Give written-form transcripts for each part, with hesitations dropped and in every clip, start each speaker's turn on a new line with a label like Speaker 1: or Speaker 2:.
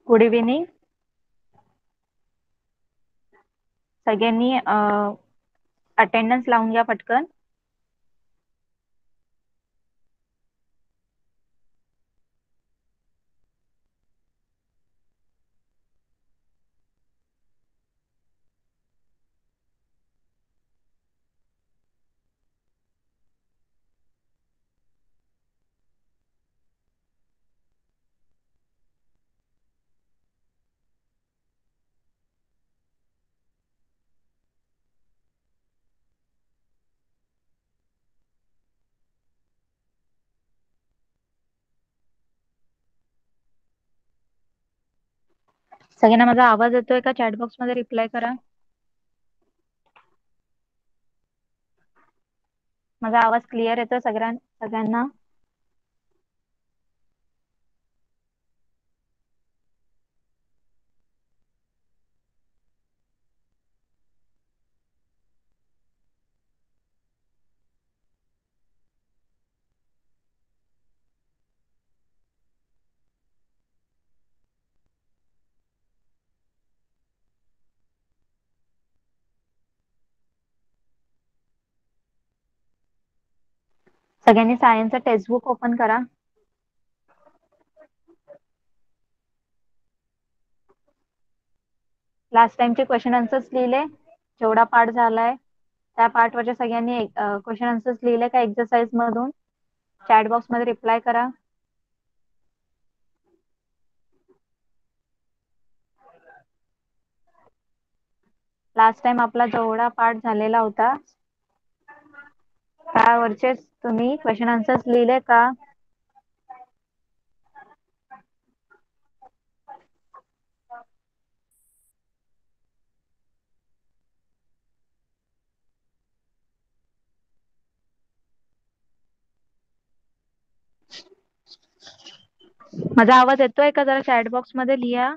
Speaker 1: Good evening. सगळ्यांनी attendance लावून घ्या पटकन. सगळ्यांना माझा आवाज येतोय का? चॅटबॉक्स मध्ये रिप्लाय करा. माझा आवाज क्लिअर येतोय सगळ्यांना? सगळ्यांनी सायन्सचं टेक्स्टबुक ओपन करा. लास्ट टाइमचे क्वेश्चन आन्सर्स लिहिले, जेवढा पार्ट झालाय त्या पार्टवरच्या सगळ्यांनी क्वेश्चन आन्सर्स लिहिले का एक्सरसाइज मधून? चॅटबॉक्स मध्ये रिप्लाय करा. लास्ट टाइम आपला जेवढा पार्ट झालेला होता त्यावरचे तुम्ही क्वेश्चन आन्सर्स लिहिले का? माझा आवाज येतोय का? जरा चॅटबॉक्स मध्ये लिहा.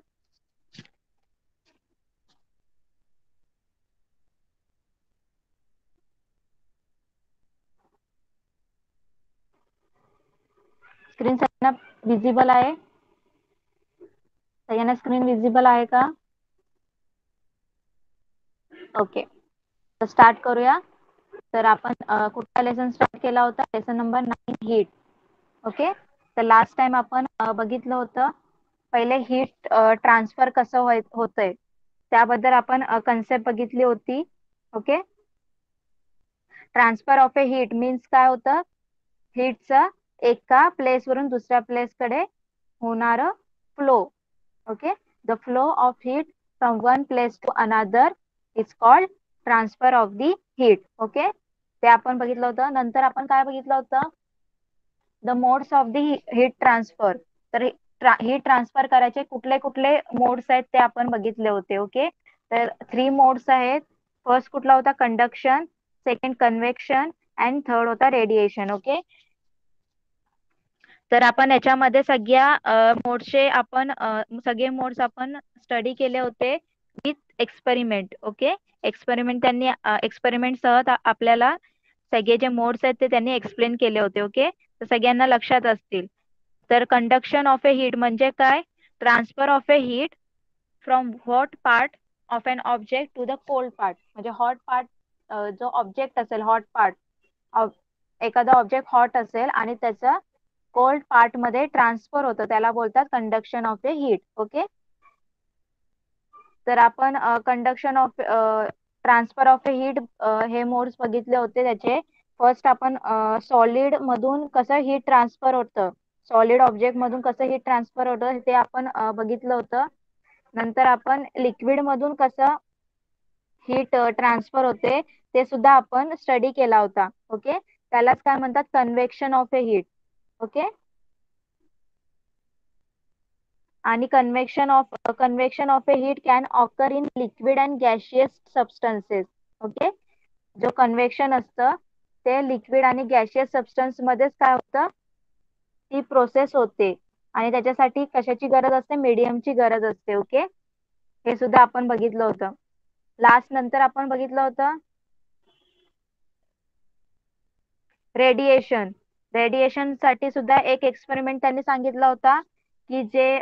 Speaker 1: स्क्रीन सगळ्यांना विजिबल आहे? सगळ्यांना स्क्रीन विजिबल आहे का? ओके, तर स्टार्ट करूया. तर आपण कुठला लेसन स्टार्ट केला होता? Lesson number 9, heat. ओके, तर लास्ट टाइम आपण बघितलं होतं पहिले हीट ट्रान्सफर कसं होतंय त्याबद्दल आपण कन्सेप्ट बघितली होती. Okay, transfer of a heat means काय होतं? हीटचं एका प्लेस वरून दुसऱ्या प्लेस कडे होणार flow. Okay, the flow of heat from one place to another is called transfer of the heat. Okay, ते आपण बघितलं होतं. नंतर आपण काय बघितलं होतं? The modes of the heat transfer. तर हीट ट्रान्सफर करायचे कुठले कुठले मोड्स आहेत ते आपण बघितले होते. ओके, तर 3 मोड्स आहेत. फर्स्ट कुठला होता? Conduction, second convection and third होता रेडिएशन. ओके, तर आपण याच्यामध्ये सगळे मोड्स आपण स्टडी केले होते विथ एक्सपेरिमेंट. ओके, एक्सपेरिमेंट सह आपल्याला सगळे जे मोड्स आहेत ते त्यांनी एक्सप्लेन केले होते. ओके, तर सगळ्यांना लक्षात असतील. तर कंडक्शन ऑफ ए हीट म्हणजे काय? Transfer of a heat from hot part of an object to the cold part. म्हणजे हॉट पार्ट, जो ऑब्जेक्ट असेल हॉट पार्ट, एखादा ऑब्जेक्ट हॉट असेल आणि त्याचं कोल्ड पार्ट मध्ये ट्रान्सफर होतं त्याला बोलतात conduction of a heat. Okay, तर आपण conduction of transfer of a heat हे मोड्स बघितले होते. त्याचे फर्स्ट आपण सॉलिड मधून कसं हीट ट्रान्सफर होतं, सॉलिड ऑब्जेक्ट मधून कसं हीट ट्रान्सफर होतं ते आपण बघितलं होतं. नंतर आपण लिक्विड मधून कसं हीट ट्रान्सफर होते ते सुद्धा आपण स्टडी केला होता. ओके, त्यालाच काय म्हणतात? Convection of a heat. Okay, आणि convection of a heat can occur in liquid and gaseous substances. Okay, जो कन्व्हेक्शन असतं ते लिक्विड आणि गॅशियस सबस्टन्स मध्येच काय होतं? ती प्रोसेस होते. आणि त्याच्यासाठी कशाची गरज असते? मीडियमची गरज असते. ओके, हे सुद्धा आपण बघितलं होतं. लास्ट नंतर आपण बघितलं होतं रेडिएशन. रेडिएशन साठी सुद्धा एक एक्सपेरिमेंट त्यांनी सांगितला होता की जे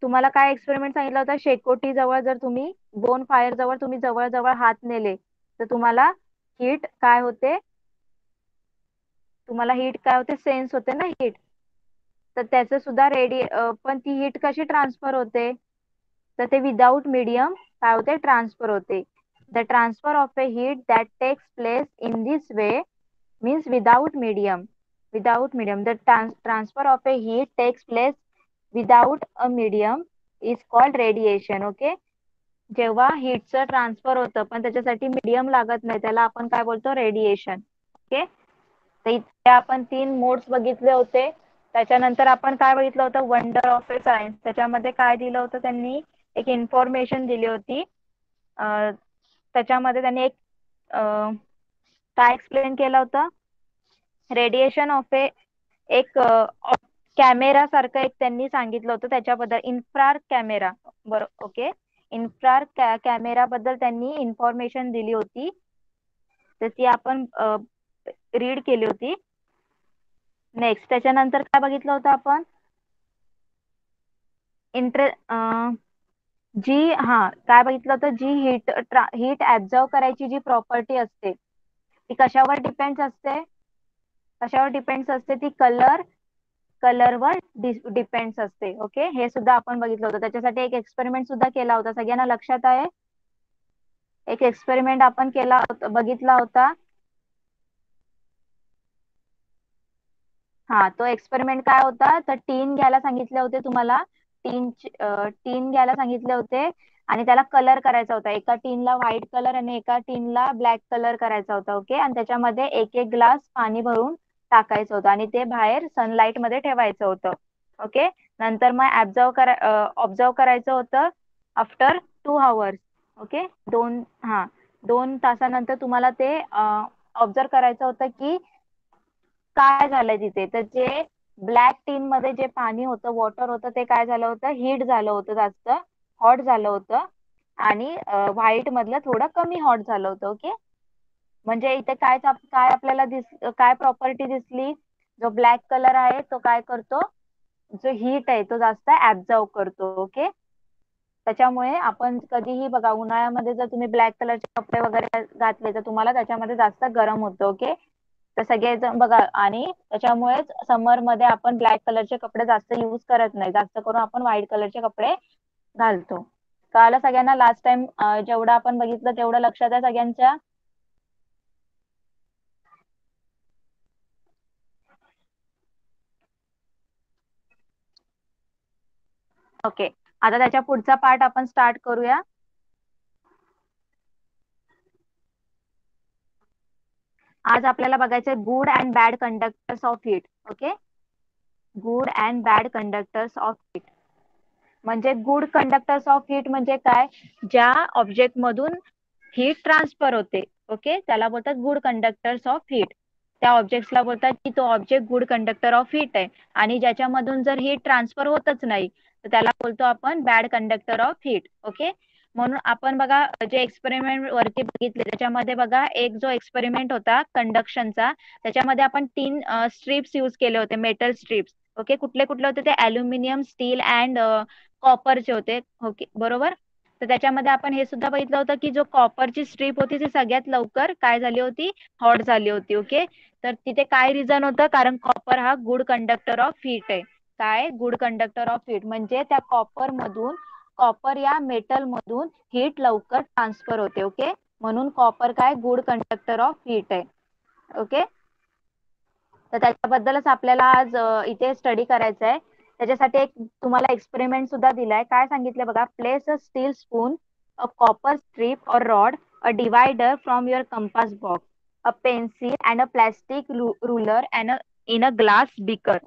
Speaker 1: तुम्हाला काय एक्सपेरिमेंट सांगितलं होतं, शेकोटी जवळ जर तुम्ही बोन फायर जवळ तुम्ही जवळ जवळ हात नेले तर तुम्हाला हीट काय होते, तुम्हाला हीट काय होते, सेन्स होते ना हीट. तर त्याचं सुद्धा पण ती हीट कशी ट्रान्सफर होते, तर ते विदाउट मीडियम काय होते, ट्रान्सफर होते. The transfer of a heat that takes place in this way means without medium the transfer of a heat takes place without a medium is called radiation. Okay. जेव्हा हीटचं transfer होतं पण त्याच्यासाठी medium लागत नाही, त्याला आपण काय बोलतो, रेडिएशन. ओके. तर इथे आपण 3 मोड्स बघितले होते. त्याच्यानंतर आपण काय बघितलं होतं, वंडर ऑफ ए सायन्स. त्याच्यामध्ये काय दिलं होतं, त्यांनी एक इन्फॉर्मेशन दिली होती. त्याच्यामध्ये त्यांनी काय एक्सप्लेन केलं होतं, रेडिएशन ऑफ एक कॅमेरा सारखं एक त्यांनी सांगितलं होतं त्याच्याबद्दल, इन्फ्रार कॅमेरा. बरोबर. ओके. इन्फ्रार कॅमेरा बद्दल त्यांनी इन्फॉर्मेशन दिली होती, तर ती आपण रीड केली होती. नेक्स्ट त्याच्यानंतर काय बघितलं होतं आपण, इंटर जी हा काय बघितलं होतं, जी हीट ऍब्झॉर्व करायची जी प्रॉपर्टी असते ती कशावर डिपेंड्स असते, कशावर डिपेंड्स असते, ती कलरवर डिपेंड्स असते. ओके. हे सुद्धा आपण बघितलं होतं. त्याच्यासाठी एक एक्सपेरिमेंट सुद्धा केला होता, सगळ्यांना लक्षात आहे. एक एक्सपेरिमेंट आपण बघितला होता. हा, तो एक्सपेरिमेंट काय होता, तर टीन घ्यायला सांगितले होते तुम्हाला. टीन घ्यायला सांगितले होते आणि त्याला कलर करायचा होता. एका टीनला व्हाईट कलर आणि एका टीनला ब्लॅक कलर करायचा होता. ओके. आणि त्याच्यामध्ये एक एक ग्लास पाणी भरून टाकायचं होतं आणि ते बाहेर सनलाईट मध्ये ठेवायचं होतं. ओके. नंतर मग ऑब्झर्व करायचं होतं आफ्टर 2 hours. ओके. 2 तासानंतर तुम्हाला ते ऑब्झर्व करायचं होतं की काय झालंय तिथे. तर जे ब्लॅक टीन मध्ये जे पाणी होतं, वॉटर होतं, ते काय झालं होतं, हीट झालं होतं, जास्त हॉट झालं होतं. आणि व्हाईट मधलं थोडं कमी हॉट झालं होतं. ओके. म्हणजे इथे काय आपल्याला काय प्रॉपर्टी दिसली, जो ब्लॅक कलर आहे तो काय करतो, जो हीट आहे तो जास्त ऍब्झॉर्व करतो. ओके. त्याच्यामुळे आपण कधीही बघा, उन्हाळ्यामध्ये जर तुम्ही ब्लॅक कलरचे कपडे वगैरे घातले तर तुम्हाला त्याच्यामध्ये जास्त गरम होतं. ओके. तर सगळेजण बघा, आणि त्याच्यामुळेच समर मध्ये आपण ब्लॅक कलरचे कपडे जास्त यूज करत नाही, जास्त करून आपण व्हाईट कलरचे कपडे घालतो. कळालं सगळ्यांना, लास्ट टाइम जेवढं आपण बघितलं तेवढं लक्षात आहे सगळ्यांच्या. ओके. आता त्याच्या पुढचा पार्ट आपण स्टार्ट करूया. आज आपल्याला बघायचंय good and bad conductors of heat. Okay. Good and bad conductors of heat म्हणजे, गुड कंडक्टर्स ऑफ हीट म्हणजे काय, ज्या ऑब्जेक्ट मधून हीट ट्रान्सफर होते. ओके. त्याला बोलतात गुड कंडक्टर्स ऑफ हीट. त्या ऑब्जेक्ट्सला बोलतात की तो object good conductor of heat आहे. आणि ज्याच्यामधून जर हीट ट्रान्सफर होतच नाही तर त्याला बोलतो आपण bad conductor of heat. Okay. म्हणून आपण बघा, जे एक्सपेरिमेंट वरती बघितले त्याच्यामध्ये बघा, एक जो एक्सपेरिमेंट होता कंडक्शनचा, त्याच्यामध्ये आपण 3 स्ट्रिप्स यूज केले होते, मेटल स्ट्रिप्स. ओके. कुठले कुठले होते ते, अल्युमिनियम, स्टील अँड कॉपरचे होते. ओके. बरोबर. तर त्याच्यामध्ये आपण हे सुद्धा बघितलं होतं की जो कॉपरची स्ट्रीप होती ती सगळ्यात लवकर काय झाली होती, हॉट झाली होती. ओके. तर तिथे काय रिझन होतं, कारण कॉपर हा गुड कंडक्टर ऑफ हीट आहे. काय, गुड कंडक्टर ऑफ हीट म्हणजे त्या कॉपर या मेटल मधून हीट लवकर ट्रान्सफर होते. ओके. म्हणून कॉपर काय, गुड कंडक्टर ऑफ हीट आहे. ओके. तर त्याच्याबद्दलच आपल्याला आज इथे स्टडी करायचं आहे. त्याच्यासाठी एक तुम्हाला एक्सपेरिमेंट सुद्धा दिलाय. काय सांगितलं बघा, place a steel spoon, a copper strip or rod, a divider from your compass box, a pencil and a plastic ruler and in a glass beaker.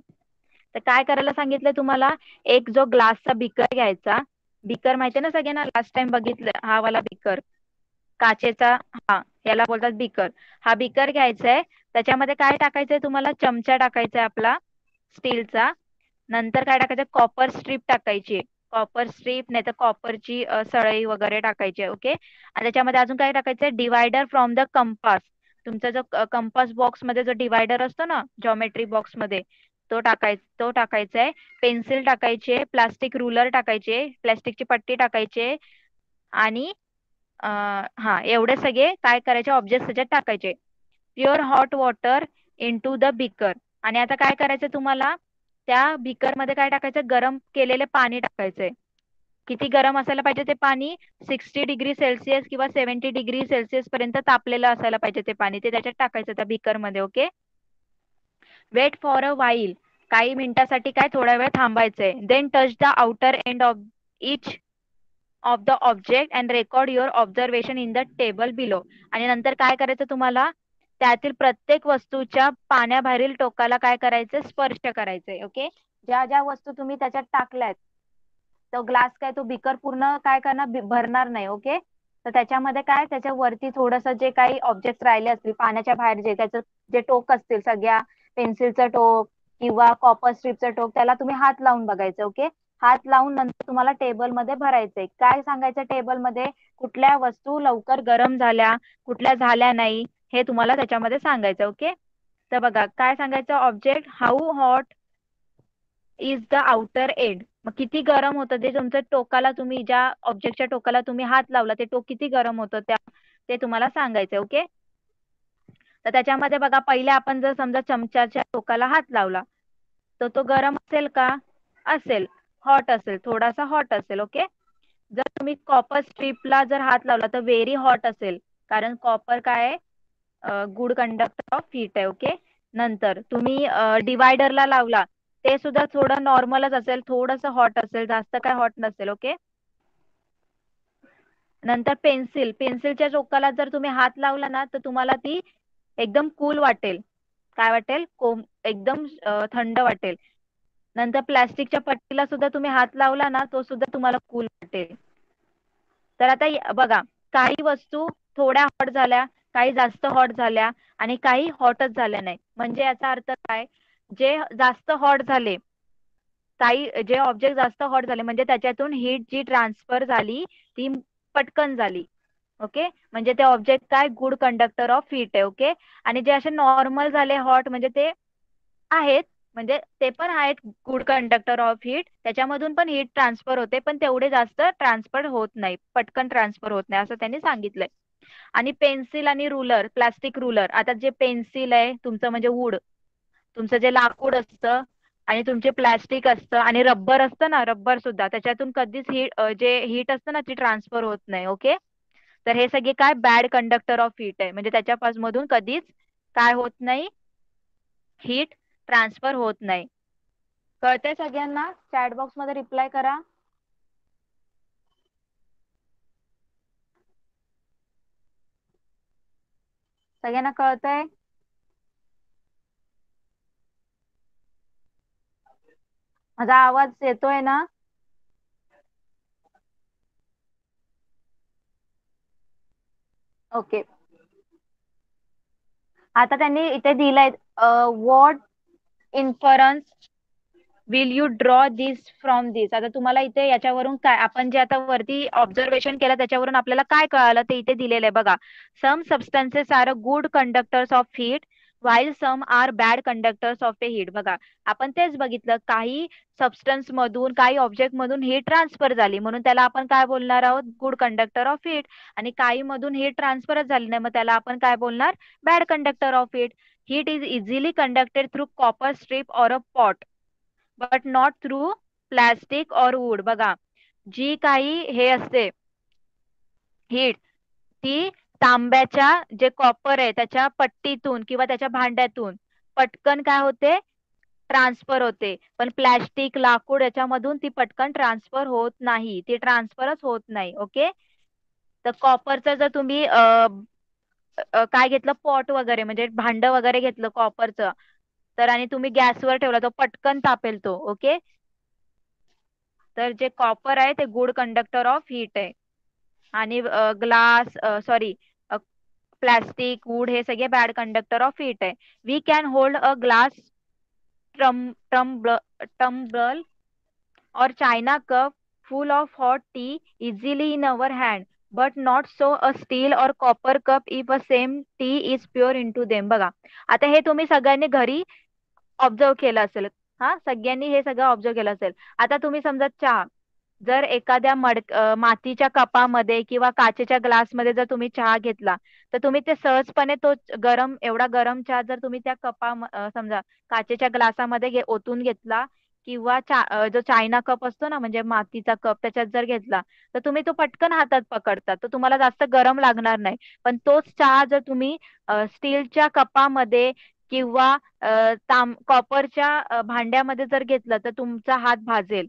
Speaker 1: तर काय करायला सांगितलंय तुम्हाला, एक जो ग्लासचा बीकर घ्यायचा. बीकर माहितीये ना सगळ्यांना, लास्ट टाइम बघितलं हा वाला बीकर, काचेचा. हा, याला बोलतात बीकर. हा बीकर घ्यायचा आहे. त्याच्यामध्ये काय टाकायचंय तुम्हाला, चमचा टाकायचा आहे आपला स्टीलचा. नंतर काय टाकायचं, कॉपर स्ट्रीप टाकायची, कॉपर स्ट्रीप नाही तर कॉपरची सळई वगैरे टाकायची. ओके. आणि त्याच्यामध्ये अजून काय टाकायचंय, डिवायडर फ्रॉम द कंपास. तुमचा जो कंपास बॉक्स मध्ये जो डिवायडर असतो ना, जॉमेट्री बॉक्स मध्ये, तो टाकायचा आहे. पेन्सिल टाकायचे, प्लास्टिक रुलर टाकायचे, प्लास्टिकची पट्टी टाकायचे आणि हा एवढे सगळे काय करायचे ऑब्जेक्ट त्याच्यात टाकायचे. Pure hot water into the beaker. आणि आता काय करायचं तुम्हाला, त्या बिकर मध्ये काय टाकायचं, गरम केलेले पाणी टाकायचंय. किती गरम असायला पाहिजे ते पाणी, 60 डिग्री सेल्सिअस किंवा 70 डिग्री सेल्सिअस पर्यंत तापलेलं असायला पाहिजे ते पाणी. ते त्याच्यात टाकायचं त्या बिकर मध्ये. Okay. Wait for a while. काही मिनिटासाठी काय थोडा वेळ थांबायचंय. Then touch the outer end of each of the object and record your observation in the table below. आणि नंतर काय करायचं तुम्हाला, त्यातील प्रत्येक वस्तूच्या पाण्याबाहेरील टोकाला काय करायचं, स्पर्श करायचंय. ओके. ज्या ज्या वस्तू तुम्ही त्याच्यात टाकल्यात, तो ग्लास काय तो बिकर पूर्ण काय करणार, भरणार नाही. ओके. तर त्याच्यामध्ये काय, त्याच्या वरती थोडस जे काही ऑब्जेक्ट राहिले असतील पाण्याच्या बाहेर, जे त्याचं जे टोक असतील सगळ्या, पेन्सिलचं टोक किंवा कॉपर स्ट्रीपचं टोक, त्याला तुम्ही हात लावून बघायचं. ओके. हात लावून नंतर तुम्हाला टेबल मध्ये भरायचंय. काय सांगायचं टेबल मध्ये, कुठल्या वस्तू लवकर गरम झाल्या, कुठल्या झाल्या नाही, हे तुम्हाला त्याच्यामध्ये सांगायचं. ओके. तर बघा काय सांगायचं, object how hot is the outer end. मग किती गरम होतं ते तुमच्या टोकाला, तुम्ही ज्या ऑब्जेक्टच्या टोकाला तुम्ही हात लावला ते टोक किती गरम होतं ते तुम्हाला सांगायचं. ओके. तर त्याच्यामध्ये बघा, पहिले आपण जर समजा चमच्याच्या टोकाला हात लावला, तर तो गरम असेल का, असेल, हॉट असेल, थोडासा हॉट असेल. ओके. जर तुम्ही कॉपर स्ट्रीपला जर हात लावला तर व्हेरी हॉट असेल, कारण कॉपर काय आहे, गुड कंडक्टर ऑफ हीट आहे. ओके. नंतर तुम्ही डिवायडरला लावला, ते सुद्धा थोडं नॉर्मलच असेल, थोडंसं हॉट असेल, जास्त काय हॉट नसेल. ओके. नंतर पेन्सिलच्या टोकाला जर तुम्ही हात लावला ना, तर तुम्हाला ती एकदम कूल वाटेल. काय वाटेल, एकदम थंड वाटेल. नंतर प्लास्टिकच्या पट्टीला सुद्धा तुम्ही हात लावला ना, तो सुद्धा तुम्हाला कूल वाटेल. तर आता बघा, काही वस्तू थोड्या हॉट झाल्या, काही जास्त हॉट झाल्या आणि काही हॉटच झाल्या नाही. म्हणजे याचा अर्थ काय, जे जास्त हॉट झाले, काही जे ऑब्जेक्ट जास्त हॉट झाले म्हणजे त्याच्यातून हीट जी ट्रान्सफर झाली ती पटकन झाली. ओके. म्हणजे ते ऑब्जेक्ट काय, गुड कंडक्टर ऑफ हीट आहे. ओके. आणि जे असे नॉर्मल झाले हॉट, म्हणजे ते आहेत, म्हणजे ते पण आहेत गुड कंडक्टर ऑफ हीट, त्याच्यामधून पण हीट ट्रान्सफर होते, पण तेवढे जास्त ट्रान्सफर होत नाही, पटकन ट्रान्सफर होत नाही, असं त्यांनी सांगितलंय. आणि पेन्सिल आणि रुलर, प्लास्टिक रुलर, आता जे पेन्सिल आहे तुमचं म्हणजे वूड, तुमचं जे लाकूड असतं, आणि तुमचे प्लास्टिक असतं आणि रबर असतं ना, रबर सुद्धा त्याच्यातून कधीच जे हीट असतं ना ती ट्रान्सफर होत नाही. ओके. तर हे सगळे काय, बॅड कंडक्टर ऑफ हीट आहे, म्हणजे त्याच्यापासून कधीच काय होत नाही, हीट ट्रान्सफर होत नाही. कळतंय सगळ्यांना, चॅट बॉक्स मध्ये रिप्लाय करा. सगळ्यांना कळतंय, माझा आवाज येतोय ना? ओके. आता त्यांनी इथे दिलंय, what inference will you draw this from this. आता तुम्हाला इथे याच्यावरून काय, आपण जे आता वरती ऑब्झर्वेशन केलं त्याच्यावरून आपल्याला काय कळालं ते इथे दिलेलं आहे बघा. Some substances are a good conductors of heat while some are bad conductors of a heat. बघा, आपण तेच बघितलं, काही सबस्टन्स मधून, काही ऑब्जेक्ट मधून हीट ट्रान्सफर झाली म्हणून त्याला आपण काय बोलणार आहोत, गुड कंडक्टर ऑफ हीट. आणि काही मधून हीट ट्रान्सफरच झाली नाही, मग त्याला आपण काय बोलणार, bad conductor of heat. Heat is easily conducted through copper strip or a pot but not through plastic or wood. बघा, जी काही हे असते हीट, ती तांब्याच्या जे कॉपर आहे त्याच्या पट्टीतून किंवा त्याच्या भांड्यातून पटकन काय होते, ट्रान्सफर होते. पण प्लॅस्टिक, लाकूड याच्यामधून ती पटकन ट्रान्सफर होत नाही, ती ट्रान्सफरच होत नाही. ओके. तर कॉपरचं जर तुम्ही काय घेतलं, पॉट वगैरे म्हणजे भांड वगैरे घेतलं कॉपरचं, तर आणि तुम्ही गॅसवर ठेवला तो पटकन तापेल तो. ओके. तर जे कॉपर आहे ते गुड कंडक्टर ऑफ हीट आहे. आणि ग्लास, सॉरी, प्लास्टिक, वूड हे सगळे बॅड कंडक्टर ऑफ हीट आहे. We can hold a glass tumble or china cup full of hot tea easily in our hand, but not so a steel or copper cup if a same tea is pure into them. बघा, आता हे तुम्ही सगळ्यांनी घरी observe केलं असेल. हा, सगळ्यांनी हे सगळं ऑब्झर्व केलं असेल. आता तुम्ही समजा चहा, जर एखाद्या मातीच्या कपामध्ये किंवा काचेच्या ग्लासमध्ये जर तुम्ही चहा घेतला, तर तुम्ही ते सहजपणे तो गरम, एवढा गरम चहा जर तुम्ही त्या समजा काचेच्या ग्लासामध्ये ओतून घेतला, किंवा जो चायना कप असतो ना, म्हणजे मातीचा कप, त्याच्यात जर घेतला, तर तुम्ही तो पटकन हातात पकडता, तर तुम्हाला जास्त गरम लागणार नाही. पण तोच चहा जर तुम्ही स्टीलच्या कपामध्ये किंवा कॉपरच्या भांड्यामध्ये जर घेतलं, तर तुमचा हात भाजेल.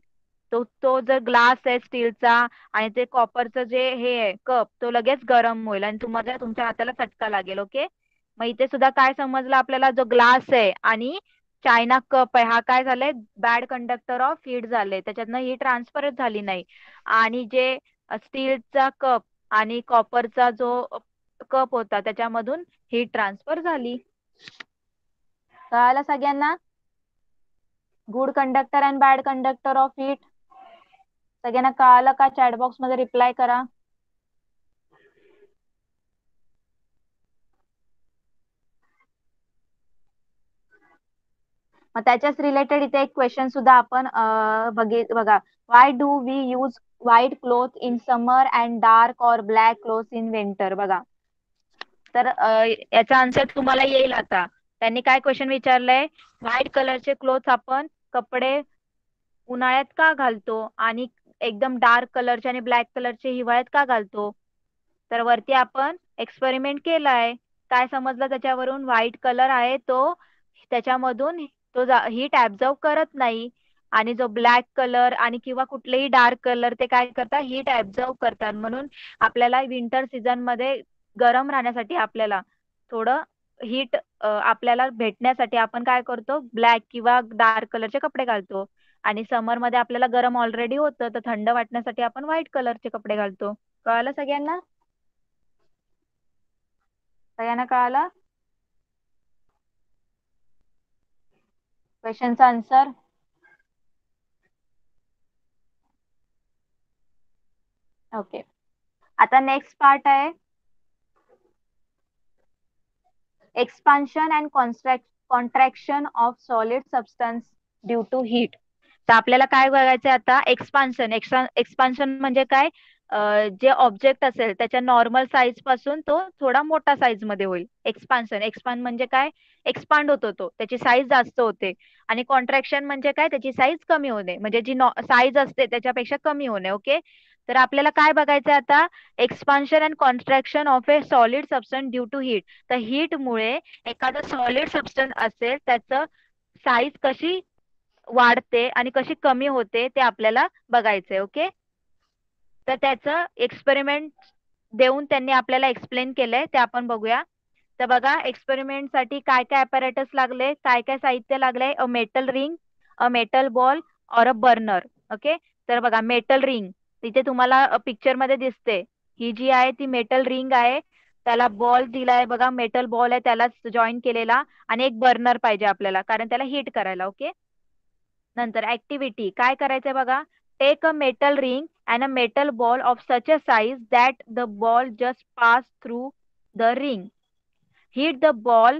Speaker 1: तो तो जर ग्लास आहे स्टीलचा, आणि ते कॉपरचं जे हे आहे कप, तो लगेच गरम होईल आणि तुम्हाला तुमच्या हाताला चटका लागेल. ओके. मग इथे सुद्धा काय समजलं आपल्याला, जो ग्लास आहे आणि चायना कप आहे, हा काय झालाय, बॅड कंडक्टर ऑफ हीट झाले, त्याच्यातनं ही ट्रान्सफरच झाली नाही. आणि जे स्टीलचा कप आणि कॉपरचा जो कप होता, त्याच्यामधून हीट ट्रान्सफर झाली. कळालं सगळ्यांना? Good conductor and bad conductor of heat. सगळ्यांना कळालं का? चॅट बॉक्स मध्ये रिप्लाय करा. मग त्याच्याच रिलेटेड इथे एक क्वेश्चन सुद्धा आपण बघा. Why do we use white cloth in summer and dark or black cloth in winter? बघा, तर याचा आन्सर तुम्हाला येईल आता. त्यांनी काय क्वेश्चन विचारलंय, व्हाईट कलरचे क्लोथ आपण कपडे उन्हाळ्यात का घालतो, आणि एकदम डार्क कलरचे आणि ब्लॅक कलरचे हिवाळ्यात का घालतो? तर वरती आपण एक्सपेरिमेंट केलाय. काय समजलं त्याच्यावरून? व्हाईट कलर आहे तो, त्याच्यामधून तो हीट ऍब्झॉर्ब करत नाही. आणि जो ब्लॅक कलर आणि किंवा कुठलेही डार्क कलर, ते काय करतात, हीट ऍब्झॉर्ब करतात. म्हणून आपल्याला विंटर सीझन मध्ये गरम राहण्यासाठी, आपल्याला थोडं हीट आपल्याला भेटण्यासाठी आपण काय करतो, ब्लॅक किंवा डार्क कलरचे कपडे घालतो. आणि समर मध्ये आपल्याला गरम ऑलरेडी होतं, तर थंड वाटण्यासाठी आपण व्हाईट कलरचे कपडे घालतो. कळालं सगळ्यांना? सगळ्यांना कळालं क्वेश्चनचा आन्सर? ओके. आता नेक्स्ट पार्ट आहे expansion and contraction of solid substance due to heat. तर आपल्याला काय बघायचंय आता, एक्सपान्शन. एक्सपान्शन म्हणजे काय, जे ऑब्जेक्ट असेल त्याच्या नॉर्मल साईज पासून तो थोडा मोठा साईज मध्ये होईल. एक्सपान्शन, एक्सपांड म्हणजे काय, एक्सपांड होतो तो, त्याची साईज जास्त होते. आणि कॉन्ट्रॅक्शन म्हणजे काय, त्याची साईज कमी होणे, म्हणजे जी साईज असते त्याच्यापेक्षा कमी होणे. ओके. तर आपल्याला काय बघायचंय आता, expansion and contraction of a solid substance due to heat. तर हीट मुळे एखादं सॉलिड सबस्टन्स असेल, त्याचं साईज कशी वाढते आणि कशी कमी होते, ते आपल्याला बघायचंय. ओके. तर त्याचं एक्सपेरिमेंट देऊन त्यांनी आपल्याला एक्सप्लेन केलंय, ते आपण बघूया. तर बघा, एक्सपेरिमेंट साठी काय काय अपॅरेटस लागले, काय काय साहित्य लागले. अ मेटल रिंग, अ मेटल बॉल, और अ बर्नर. ओके. तर बघा, मेटल रिंग तिथे तुम्हाला पिक्चर मध्ये दिसते. ही जी आहे ती मेटल रिंग आहे. त्याला बॉल दिलाय बघा, मेटल बॉल आहे, त्याला जॉईन केलेला. आणि एक बर्नर पाहिजे आपल्याला, कारण त्याला हीट करायला. ओके. नंतर ऍक्टिव्हिटी काय करायचंय बघा, take a metal ring and a metal ball of such a size that the ball just pass through the ring. Hit the ball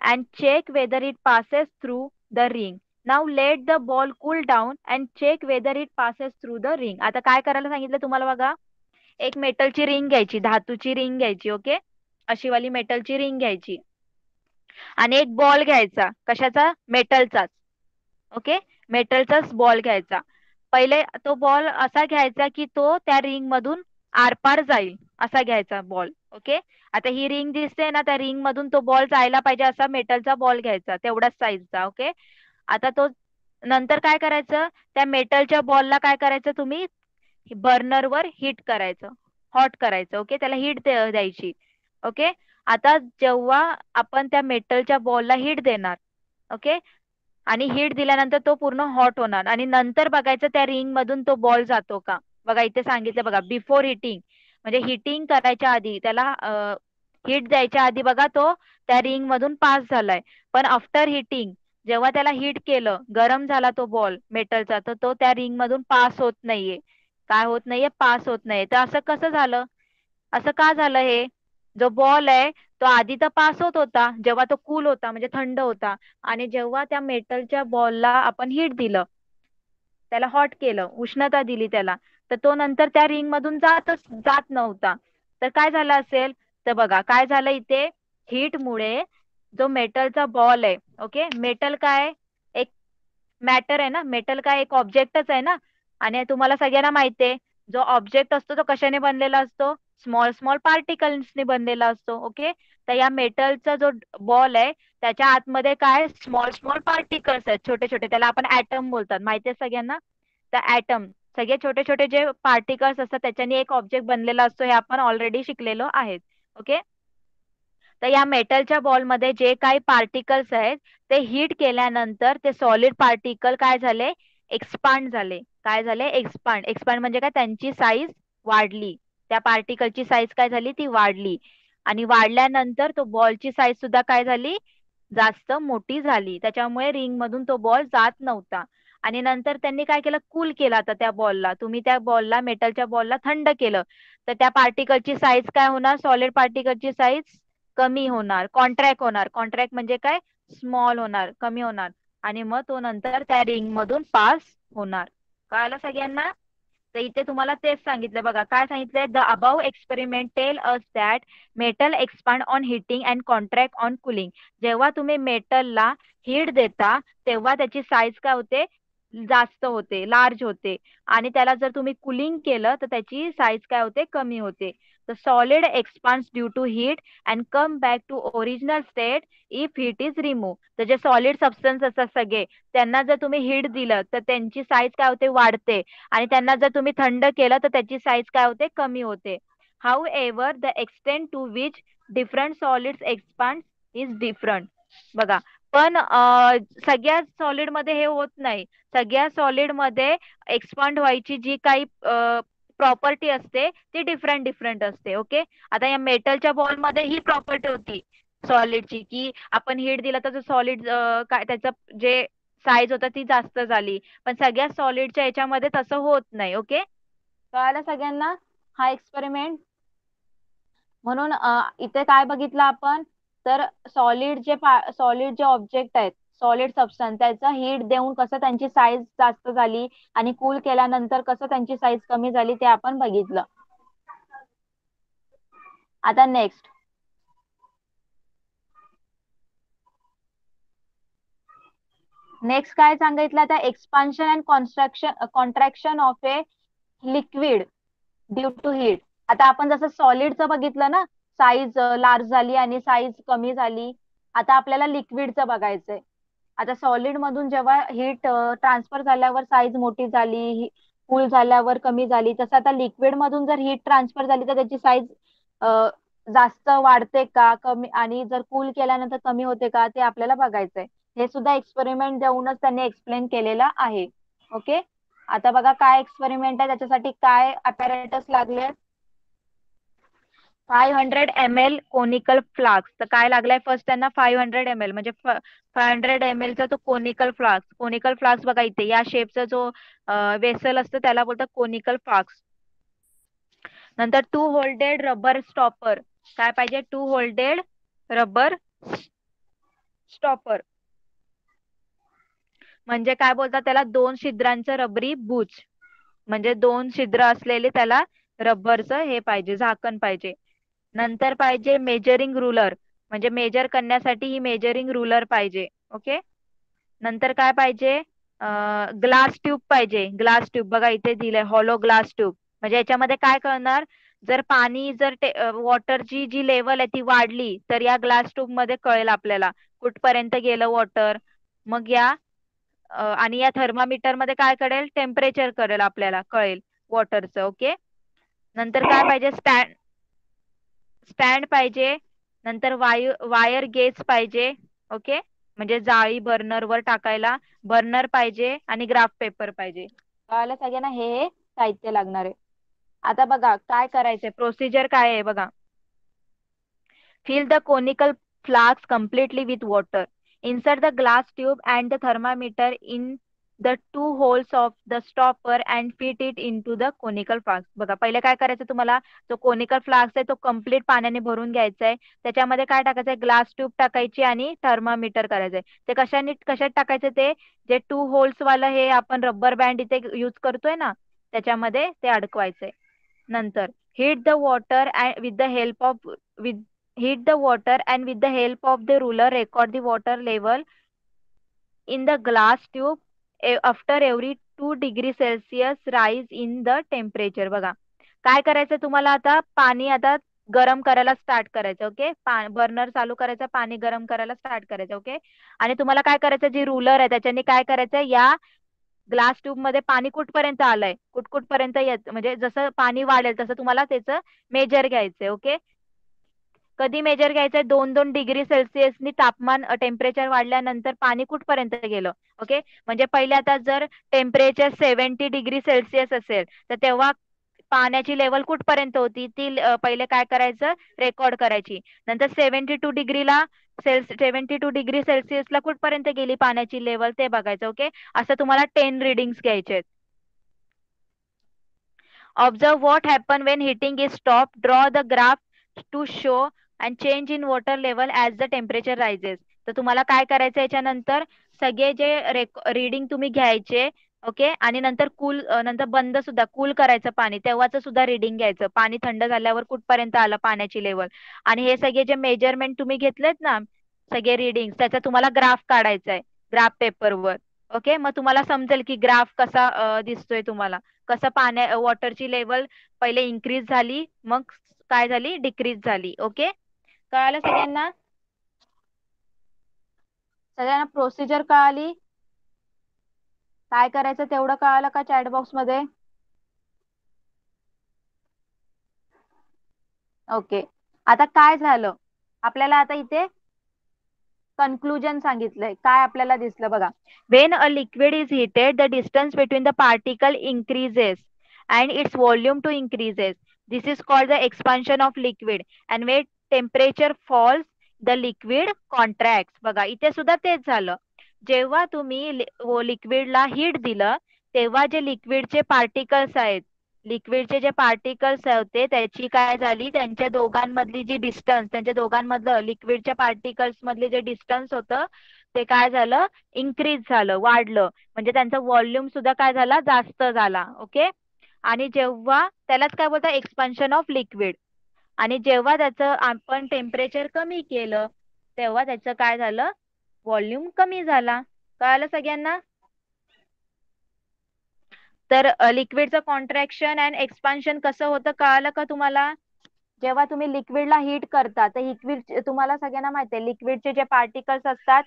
Speaker 1: and check whether it passes through the ring. Now let the ball cool down and check whether it passes through the ring. आता काय करायला सांगितलं तुम्हाला बघा, एक मेटलची ring घ्यायची, धातूची ring घ्यायची. ओके. अशी वाली मेटलची रिंग घ्यायची. आणि एक बॉल घ्यायचा, कशाचा, मेटलचाच. ओके. मेटलचाच बॉल घ्यायचा. पहिले तो बॉल असा घ्यायचा की तो त्या रिंग मधून आरपार जाईल, असा घ्यायचा बॉल. ओके. आता ही रिंग दिसते ना, त्या रिंग मधून तो बॉल जायला पाहिजे असा मेटलचा बॉल घ्यायचा, तेवढाच साईजचा. ओके. आता तो नंतर काय करायचं, त्या मेटलच्या बॉलला काय करायचं, तुम्ही बर्नरवर हीट करायचं, हॉट करायचं. ओके. त्याला हीट द्यायची. ओके. आता जेव्हा आपण त्या मेटलच्या बॉलला हीट देणार, ओके, आणि हीट दिल्यानंतर तो पूर्ण हॉट होणार, आणि नंतर बघायचं त्या रिंग मधून तो बॉल जातो का. बघा इथे सांगितलं बघा, बिफोर हिटिंग म्हणजे हिटिंग करायच्या आधी, त्याला हीट द्यायच्या आधी बघा तो त्या रिंग मधून पास झालाय. पण आफ्टर हिटिंग, जेव्हा त्याला हीट केलं, गरम झाला तो बॉल मेटलचा, तर तो त्या रिंग मधून पास होत नाहीये. काय होत नाहीये, पास होत नाहीये. तर असं कसं झालं, असं का झालं हे? जो बॉल आहे तो आधी तर पास होत होता जेव्हा तो कूल होता म्हणजे थंड होता, आणि जेव्हा त्या मेटलच्या बॉलला आपण हीट दिलं, त्याला हॉट केलं, उष्णता दिली त्याला, तर तो नंतर त्या रिंग मधून जात नव्हता. तर काय झालं असेल, तर बघा काय झालं इथे, हीट मुळे जो मेटलचा बॉल आहे, ओके, मेटल काय, एक मॅटर आहे ना, मेटल काय एक ऑब्जेक्टच आहे ना, आणि तुम्हाला सगळ्यांना माहिती आहे जो ऑब्जेक्ट असतो तो कशाने बनलेला असतो, स्मॉल स्मॉल पार्टिकल्सने बनलेला असतो, ओके. तर या मेटलचा जो बॉल आहे त्याच्या आतमध्ये काय स्मॉल स्मॉल पार्टिकल्स आहेत, छोटे छोटे, त्याला आपण ऍटम बोलतात, माहिती आहे सगळ्यांना. तर ऍटम, सगळे छोटे छोटे जे पार्टिकल्स असतात त्याच्याने एक ऑब्जेक्ट बनलेला असतो, हे आपण ऑलरेडी शिकलेलो आहेत, ओके. तर या मेटलच्या बॉलमध्ये जे काही पार्टिकल्स आहेत ते हीट केल्यानंतर ते सॉलिड पार्टिकल काय झाले, एक्सपांड झाले. काय झाले, एक्सपांड. एक्सपांड म्हणजे काय, त्यांची साईज वाढली. त्या पार्टिकलची साईज काय झाली, ती वाढली. आणि वाढल्यानंतर तो बॉलची साईज सुद्धा काय झाली, जास्त मोठी झाली. त्याच्यामुळे रिंग मधून तो बॉल जात नव्हता. आणि नंतर त्यांनी काय केलं, कूल केला आता त्या बॉलला. तुम्ही त्या बॉलला, मेटलच्या बॉलला थंड केलं, तर त्या पार्टिकलची साईज काय होणार, सॉलिड पार्टिकलची साईज कमी होणार, कॉन्ट्रॅक्ट होणार. कॉन्ट्रॅक्ट म्हणजे काय, स्मॉल होणार, कमी होणार. आणि मग तो नंतर त्या रिंग मधून पास होणार. कळालं सगळ्यांना. तर इथे तुम्हाला तेच सांगितलं बघा, काय सांगितलंय, the above experiment tell us that metal expand on heating and contract on cooling. जेव्हा तुम्ही मेटलला हीट देता तेव्हा त्याची साईज काय होते, जास्त होते, लार्ज होते. आणि त्याला जर तुम्ही कुलिंग केलं तर त्याची साईज काय होते, कमी होते. तर solid expands due to heat and come back to original state if heat is remove. तर जे सॉलिड सबस्टन्स असतात सगळे, त्यांना जर तुम्ही हीट दिलं तर त्यांची साईज काय होते, वाढते. आणि त्यांना जर तुम्ही थंड केलं तर त्याची साईज काय होते, कमी होते. However the extent to which different solids expand is different. बघा, पण सगळ्या सॉलिड मध्ये हे होत नाही. सगळ्या सॉलिड मध्ये एक्सपांड व्हायची जी काही प्रॉपर्टी असते ती डिफरंट डिफरंट असते, ओके. आता या मेटलच्या बॉल मध्ये ही प्रॉपर्टी होती सॉलिडची, की आपण हीट दिलं तर सॉलिड काय त्याचं जे साईज होता ती जास्त झाली. पण सगळ्या सॉलिडच्या याच्यामध्ये तसं होत नाही, ओके. कळालं सगळ्यांना हा एक्सपेरिमेंट. म्हणून इथे काय बघितलं आपण, तर सॉलिड जे ऑब्जेक्ट आहेत, सॉलिड सबस्टन्स, त्याचा हीट देऊन कसं त्यांची साईज जास्त झाली आणि कूल केल्यानंतर कसं त्यांची साईज कमी झाली ते आपण बघितलं. आता नेक्स्ट, काय सांगितलं, आता expansion and contraction of a liquid due to heat. आता आपण जसं सॉलिडचं बघितलं ना, साईज लार्ज झाली आणि साईज कमी झाली. आता आपल्याला लिक्विडचं बघायचंय. आता सॉलिड मधून जेव्हा हीट ट्रान्सफर झाल्यावर साईज मोठी झाली, कूल झाल्यावर कमी झाली, तसं आता लिक्विड मधून जर हीट ट्रान्सफर झाली तर त्याची साईज जास्त वाढते का, कमी, आणि जर कूल केल्यानंतर कमी होते का, ते आपल्याला बघायचंय. हे सुद्धा एक्सपेरिमेंट देऊनच त्यांनी एक्सप्लेन केलेलं आहे, ओके. आता बघा काय एक्सपेरिमेंट आहे, त्याच्यासाठी काय अपॅरेटस लागले, 500 ml कोनिकल फ्लास्क. तर काय लागलाय, फर्स्ट त्यांना 500 ml म्हणजे 500 ml चा तो कोनिकल फ्लास्क. कोनिकल फ्लास्क बघा इथे या शेपचा जो वेसल असतो त्याला बोलतात कोनिकल फ्लास्क. नंतर टू होल्डेड रबर स्टॉपर. काय पाहिजे, टू होल्डेड रबर स्टॉपर म्हणजे काय बोलतात त्याला, दोन छिद्रांचं रबरी बुच, म्हणजे दोन छिद्र असलेले त्याला रबरचं हे पाहिजे, झाकण पाहिजे. नंतर पाहिजे मेजरिंग रुलर, म्हणजे मेजर करण्यासाठी ही मेजरिंग रुलर पाहिजे, ओके. नंतर काय पाहिजे, ग्लास ट्यूब पाहिजे. ग्लास ट्यूब बघा इथे दिलंय, हॉलो ग्लास ट्यूब. म्हणजे याच्यामध्ये काय करणार, जर पाणी जर वॉटरची जी लेवल आहे ती वाढली तर या ग्लास ट्यूब मध्ये कळेल आपल्याला कुठपर्यंत गेलं वॉटर. मग या आणि या थर्मामीटर मध्ये काय कळेल, टेम्परेचर कळेल, आपल्याला कळेल वॉटरचं, ओके. नंतर काय पाहिजे, स्टँड पाहिजे. नंतर वायर गेज पाहिजे, ओके, म्हणजे जाळी बर्नर वर टाकायला बर्नर पाहिजे. आणि ग्राफ पेपर पाहिजे. कळालं सगळ्यांना, हे साहित्य लागणार आहे. आता बघा काय करायचंय, प्रोसिजर काय आहे बघा. Fill the conical flask completely with water. Insert the glass tube and the thermometer in the two holes of the stopper and fit it into the conical flask. बघा पहिले काय करायचं तुम्हाला, जो कोनिकल फ्लास्क आहे तो complete पाण्याने भरून घ्यायचा आहे. त्याच्यामध्ये काय टाकायचंय, ग्लास ट्यूब टाकायची आणि थर्मामीटर करायचंय. ते कशात टाकायचं, ते जे टू होल्स वाला हे आपण रबर बँड इथे यूज करतोय ना, त्याच्यामध्ये ते अडकवायचंय. नंतर heat the water with the help of with heat the water and with the help of the ruler record the water level in the glass tube after every 2 degree Celsius rise in the temperature. बघा काय करायचं तुम्हाला, आता पाणी आता गरम करायला start करायचं. ओके, बर्नर चालू करायचं, पाणी गरम करायला स्टार्ट करायचं. ओके, आणि तुम्हाला काय करायचं, जी रुलर आहे त्याच्याने काय करायचं, या ग्लास ट्यूब मध्ये पाणी कुठपर्यंत आलंय, कुठपर्यंत येत, म्हणजे जसं पाणी वाढेल तसं तुम्हाला त्याचं मेजर घ्यायचंय. ओके, कधी मेजर घ्यायचंय, 2-2 डिग्री सेल्सिअसनी तापमान टेम्परेचर वाढल्यानंतर पाणी कुठपर्यंत गेलं. ओके, म्हणजे पहिले आता जर टेम्परेचर 70 डिग्री सेल्सिअस असेल तर तेव्हा पाण्याची लेवल कुठपर्यंत होती ती पहिले काय करायचं, रेकॉर्ड करायची. नंतर 72 डिग्रीला कुठपर्यंत गेली पाण्याची लेवल ते बघायचं. ओके, असं तुम्हाला 10 रिडिंग्स घ्यायचे. Observe what happen when heating is stopped. Draw the graph to show and change in water level as the temperature rises. तर तुम्हाला काय करायचं, याच्यानंतर सगळे जे रीडिंग तुम्ही घ्यायचे. ओके, आणि नंतर नंतर बंद सुद्धा कूल करायचं पाणी, तेव्हाच सुद्धा रीडिंग घ्यायचं. पाणी थंड झाल्यावर कुठपर्यंत आलं पाण्याची लेवल, आणि हे सगळे जे मेजरमेंट तुम्ही घेतलेत ना, सगळे रीडिंग, त्याचा तुम्हाला ग्राफ काढायचा आहे ग्राफ पेपरवर. ओके, मग तुम्हाला समजेल की ग्राफ कसा दिसतोय तुम्हाला, कसं वॉटरची लेवल पहिले इन्क्रीज झाली, मग काय झाली, डिक्रीज झाली. ओके, कळालं सगळ्यांना, सगळ्यांना प्रोसिजर कळाली, काय करायचं तेवढं कळालं का चॅट बॉक्स मध्ये. ओके, आता काय झालं आपल्याला, आता इथे कन्क्लुजन सांगितलंय. काय आपल्याला दिसलं बघा, when a liquid is heated the distance between the particle increases and its volume to increases. This is called the expansion of liquid. And when temperature falls the liquid contracts. बघा इथे सुद्धा तेच झालं, जेव्हा तुम्ही लिक्विडला हीट दिलं तेव्हा जे लिक्विडचे पार्टिकल्स आहेत, लिक्विडचे जे पार्टिकल्स होते त्याची काय झाली, त्यांच्या दोघांमधली जी डिस्टन्स, त्यांच्या दोघांमधलं लिक्विडच्या पार्टिकल्स मधले जे डिस्टन्स होतं ते काय झालं, इन्क्रीज झालं, वाढलं. म्हणजे त्यांचा व्हॉल्यूम सुद्धा काय झाला, जास्त झाला. ओके, आणि जेव्हा त्यालाच काय बोलतात, एक्सपान्शन ऑफ लिक्विड. आणि जेव्हा त्याचं आपण टेम्परेचर कमी केलं तेव्हा त्याचं काय झालं, व्हॉल्यूम कमी झाला. कळालं सगळ्यांना. तर लिक्विडचं कॉन्ट्रॅक्शन अँड एक्सपान्शन कसं होतं कळालं का तुम्हाला. जेव्हा तुम्ही लिक्विडला हीट करता तर लिक्विड, तुम्हाला सगळ्यांना माहिती आहे लिक्विडचे जे पार्टिकल्स असतात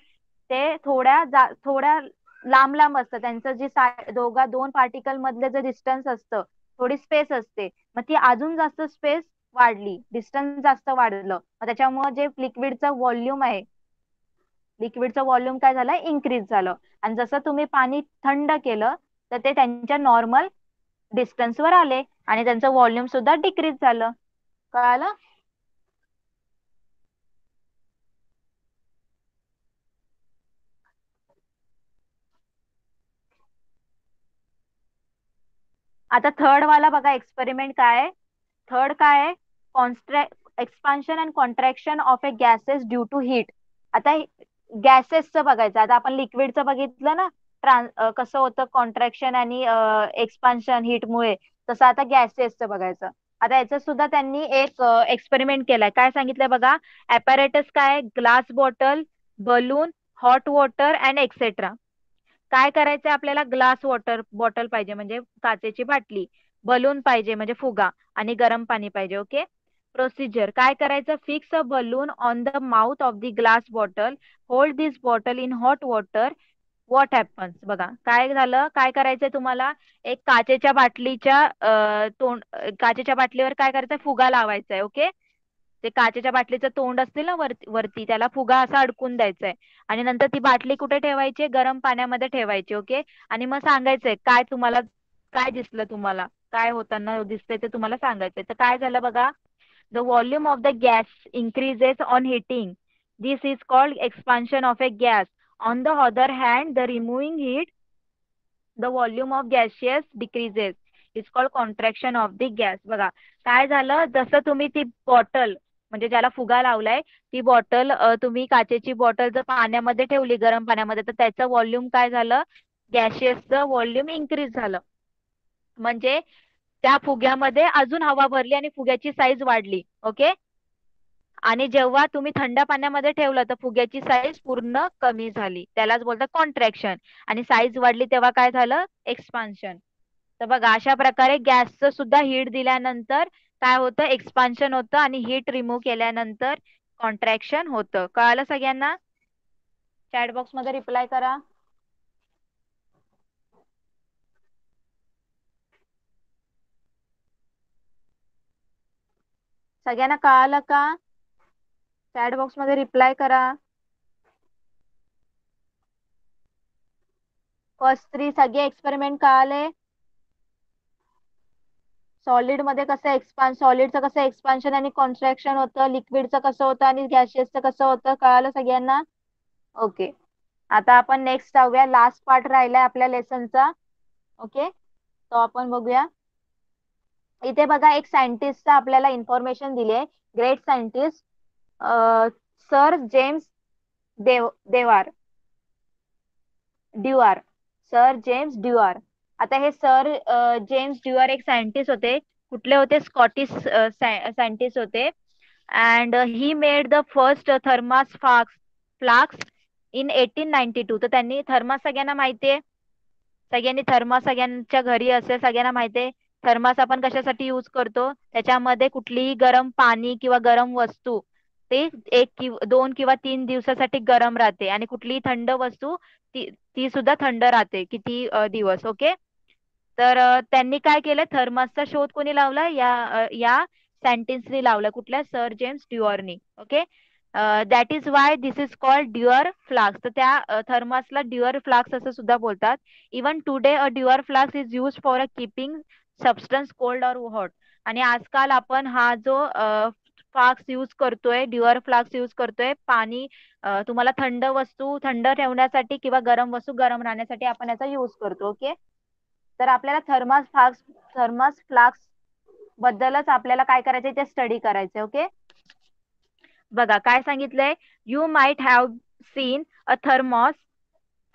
Speaker 1: ते थोड्या लांब लांब असतं, त्यांचं जे दोन पार्टिकल मधले जे डिस्टन्स असतं, थोडी स्पेस असते, मग ती अजून जास्त स्पेस वाढली, डिस्टन्स जास्त वाढलं, मग त्याच्यामुळे जे लिक्विडचं व्हॉल्यूम काय झालं, इन्क्रीज झालं. आणि जसं तुम्ही पाणी थंड केलं तर ते त्यांच्या नॉर्मल डिस्टन्सवर आले आणि त्यांचं व्हॉल्यूम सुद्धा डिक्रीज झालं. कळालं. आता थर्ड वाला बघा एक्सपेरिमेंट काय आहे. थर्ड काय आहे, expansion and contraction of a gases due to heat. आता गॅसेसचं बघायचं. आता आपण लिक्विडचं बघितलं ना, कसं होतं कॉन्ट्रॅक्शन आणि एक्सपान्शन हीटमुळे, तसं आता गॅसेसचं बघायचं. आता याचं सुद्धा त्यांनी एक एक्सपेरिमेंट केलाय. काय सांगितलंय बघा, ऍपॅरेटस काय, glass bottle, balloon, hot water and etcetera. काय करायचंय आपल्याला, ग्लास वॉटर बॉटल पाहिजे म्हणजे काचेची बाटली, बलून पाहिजे म्हणजे फुगा, आणि गरम पाणी पाहिजे. ओके, प्रोसिजर काय करायचं, fix a balloon on the mouth of the glass bottle, hold this bottle in hot water, what happens. बघा काय झालं, काय करायचंय तुम्हाला, एक काचेच्या बाटलीवर काय करायचं, फुगा लावायचा आहे. ओके, ते काचेच्या बाटलीचं तोंड असतील ना वरती त्याला फुगा असा अडकून द्यायचा आहे. आणि नंतर ती बाटली कुठे ठेवायची, गरम पाण्यामध्ये ठेवायची. ओके, आणि मग सांगायचंय काय तुम्हाला, काय दिसलं तुम्हाला, काय होताना दिसतंय ते तुम्हाला सांगायचंय. तर काय झालं बघा, the volume of the gas increases on heating. This is called expansion of a gas. On the other hand, the removing heat the volume of gaseous decreases is called contraction of the gas. बघा काय झालं, जसं तुम्ही ती bottle म्हणजे ज्याला फुगा लावलाय ती बॉटल, तुम्ही काचेची बॉटल जर पाण्यामध्ये ठेवली गरम पाण्यामध्ये तर त्याचं व्हॉल्यूम काय झालं, गॅशियसचं व्हॉल्यूम इन्क्रीज झालं. म्हणजे त्या फुग्यामध्ये अजून हवा भरली आणि फुग्याची साईज वाढली. ओके. आणि जेव्हा तुम्ही थंड पाण्यामध्ये ठेवलं तर फुग्याची साईज पूर्ण कमी झाली, त्यालाच बोलतात कॉन्ट्रॅक्शन. आणि साईज वाढली तेव्हा काय झालं, एक्सपान्शन. तर बघा अशा प्रकारे गॅसचं सुद्धा हीट दिल्यानंतर काय होतं, एक्सपान्शन होतं, आणि हीट रिमूव्ह केल्यानंतर कॉन्ट्रॅक्शन होतं. कळालं सगळ्यांना? चॅट बॉक्स मध्ये रिप्लाय करा. सगळ्यांना कळालं का? चॅट बॉक्स मध्ये रिप्लाय करा. फर्स्ट 3 सगळे एक्सपेरिमेंट कळाले? सॉलिड मध्ये कसं सॉलिडचं कसं एक्सपान्शन आणि कॉन्ट्रॅक्शन होतं, लिक्विडचं कसं होतं आणि गॅशियसचं कसं होतं, कळालं सगळ्यांना? ओके. आता आपण नेक्स्ट जाऊया, लास्ट पार्ट राहिलाय आपल्या लेसनचा. ओके, तो आपण बघूया. इथे बघा एक सायंटिस्टचा आपल्याला इन्फॉर्मेशन दिली आहे. ग्रेट सायंटिस्ट सर जेम्स देवार ड्युआर. Sir James ड्युआर. आता हे सर जेम्स ड्युआर एक सायंटिस्ट होते. कुठले होते? स्कॉटिश सायंटिस्ट होते. And he made the first thermos flask in 1892. तर त्यांनी थर्मास, सगळ्यांना माहितीये, सगळ्यांनी थर्मास सगळ्यांच्या घरी असेल, सगळ्यांना माहितीये थर्मास आपण कशासाठी यूज करतो. त्याच्यामध्ये कुठलीही गरम पाणी किंवा गरम वस्तू ते 1 2 किंवा 3 दिवसासाठी गरम राहते, आणि कुठलीही थंड वस्तू ती ती सुद्धा थंड राहते किती दिवस. ओके. तर त्यांनी काय केलं, थर्मासचा शोध कोणी लावला, या सायंटिस्टनी लावला. कुठल्या? सर जेम्स ड्युअरनी. Okay. That is why this is called Dewar flask. तर त्या थर्मासला ड्युअर फ्लास्क असं सुद्धा बोलतात. Even today a Dewar flask is use for a keeping substance cold or hot. आणि आजकाल आपण हा जो फ्लास्क यूज करतोय, ड्युअर फ्लास्क यूज करतोय, पाणी तुम्हाला थंड वस्तू थंड ठेवण्यासाठी किंवा गरम वस्तू गरम राहण्यासाठी आपण याचा यूज करतो. ओके. तर आपल्याला थर्मास फ्लास्क बद्दलच आपल्याला काय करायचंय, ते स्टडी करायचंय. ओके. बघा काय सांगितलंय, you might have seen a thermos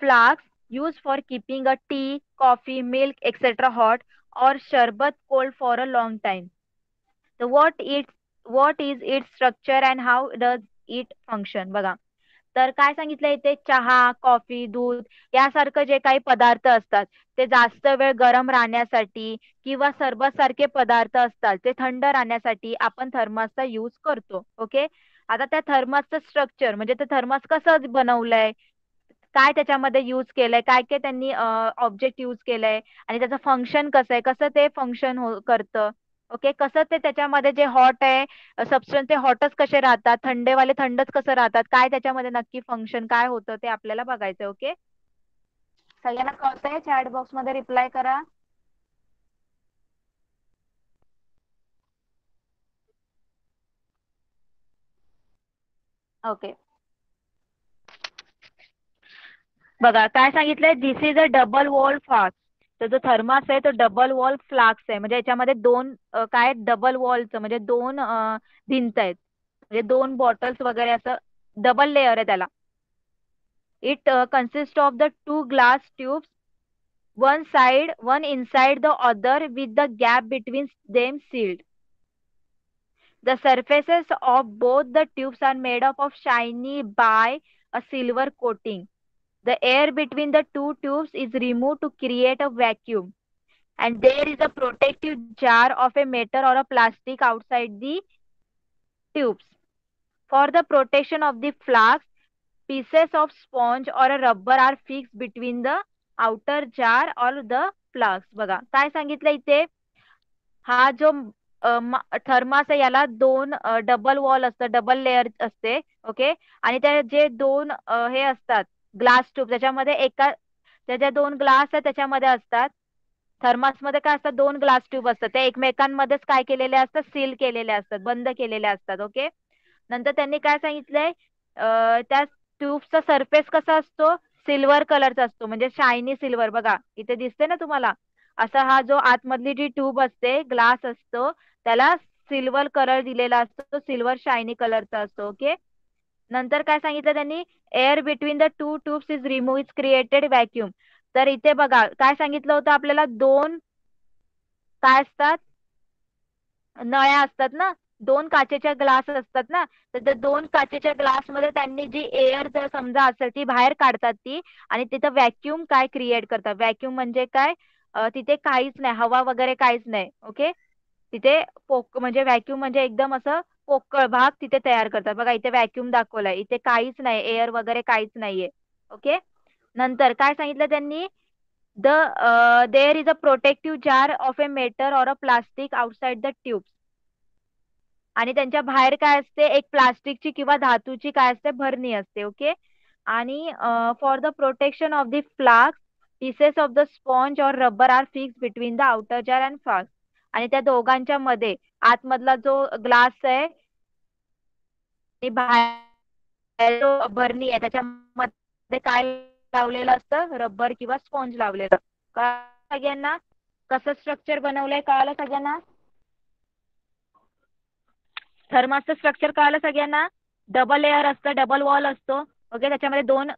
Speaker 1: flask use for keeping a tea, coffee, milk etcetera hot, और sharbat cold for a long time. तर what is it structure and how does it function. बघा तर काय सांगितलं इथे, चहा, कॉफी, दूध यासारखं जे काही पदार्थ असतात ते जास्त वेळ गरम राहण्यासाठी किंवा सरबत सारखे पदार्थ असतात ते थंड राहण्यासाठी आपण थर्मासचा यूज करतो. ओके. आता त्या थर्मासचं स्ट्रक्चर म्हणजे ते थर्मास कसं बनवलंय, काय त्याच्यामध्ये यूज केलंय, काय काय त्यांनी ऑब्जेक्ट यूज केलंय, आणि त्याचं फंक्शन कसं आहे, कसं ते फंक्शन करतं. ओके. कसं ते त्याच्यामध्ये जे हॉट आहे सबस्टन्स ते हॉटच कसे राहतात, थंडेवाले थंडच कसं राहतात, काय त्याच्यामध्ये नक्की फंक्शन काय होतं ते आपल्याला बघायचं. ओके. सगळ्यांना कळतंय? चॅट बॉक्स मध्ये रिप्लाय करा. ओके. बघा काय सांगितलंय, this is a double wall flask. तर जो थर्मास आहे तो डबल वॉल फ्लास्क आहे. म्हणजे याच्यामध्ये दोन काय डबल वॉलचं म्हणजे दोन भिंत आहेत, म्हणजे दोन बॉटल्स वगैरे असं डबल लेअर आहे त्याला. It consist of the 2 glass tubes, one inside the other with the gap between them sealed. The surfaces of both the tubes are made up of shiny by a silver coating. The air between the two tubes is removed to create a vacuum, and there is a protective jar of a metal or a plastic outside the tubes. For the protection of the flask, pieces of sponge or a rubber are fixed between the outer jar or the flask. बघा काय सांगितलं इथे, हा जो thermos आहे याला दोन double wall असतं, डबल लेअर असते. ओके. आणि त्या जे दोन हे असतात ग्लास ट्यूब, त्याच्यामध्ये त्याच्या दोन ग्लास आहेत त्याच्यामध्ये असतात. थर्मासमध्ये काय असतात, दोन ग्लास ट्यूब असतात, त्या एकमेकांमध्येच काय केलेले असतात, सील केलेले असतात, बंद केलेले असतात. ओके. नंतर त्यांनी काय सांगितलंय, त्या ट्यूबचा सरफेस कसा असतो, सिल्वर कलरचा असतो, म्हणजे शायनी सिल्वर. बघा इथे दिसते ना तुम्हाला, असा हा जो आतमधली जी ट्यूब असते, ग्लास असतो, त्याला सिल्वर कलर दिलेला असतो, तो सिल्वर शायनी कलरचा असतो. ओके. नंतर काय सांगितलं त्यांनी, air between the two tubes is remove, is created vacuum. तर इथे बघा काय सांगितलं होतं आपल्याला, दोन काय असतात, नळ्या असतात ना, दोन काचेच्या ग्लास असतात ना, तर त्या दोन काचेच्या ग्लास मध्ये त्यांनी जी एअर जर समजा असेल ती बाहेर काढतात ती, आणि तिथं व्हॅक्यूम काय क्रिएट करतात. व्हॅक्यूम म्हणजे काय, तिथे काहीच नाही, हवा वगैरे काहीच नाही. ओके. तिथे म्हणजे व्हॅक्यूम म्हणजे एकदम असं पोकळ भाग तिथे तयार करतात. बघा इथे व्हॅक्यूम दाखवलाय, इथे काहीच नाही, एअर वगैरे काहीच नाहीये. ओके. नंतर काय सांगितलं त्यांनी, there is a protective jar of a metal or a plastic outside the tube. आणि त्यांच्या बाहेर काय असते, एक प्लास्टिकची किंवा धातूची काय असते, भरणी असते. ओके. आणि for the protection of the flask, pieces of the sponge और rubber are fix between the outer jar and flask. आणि त्या दोघांच्या मध्ये आतमधला जो ग्लास आहे आणि बाहेर जो भरणी आहे त्याच्यामध्ये काय लावलेलं असतं, रबर किंवा स्पॉन्ज लावलेलं. कळलं सगळ्यांना कसं स्ट्रक्चर बनवलंय, कळालं सगळ्यांना. थर्मासचं स्ट्रक्चर कळालं सगळ्यांना. डबल लेअर असतं, डबल वॉल असतो. ओके. त्याच्यामध्ये दोन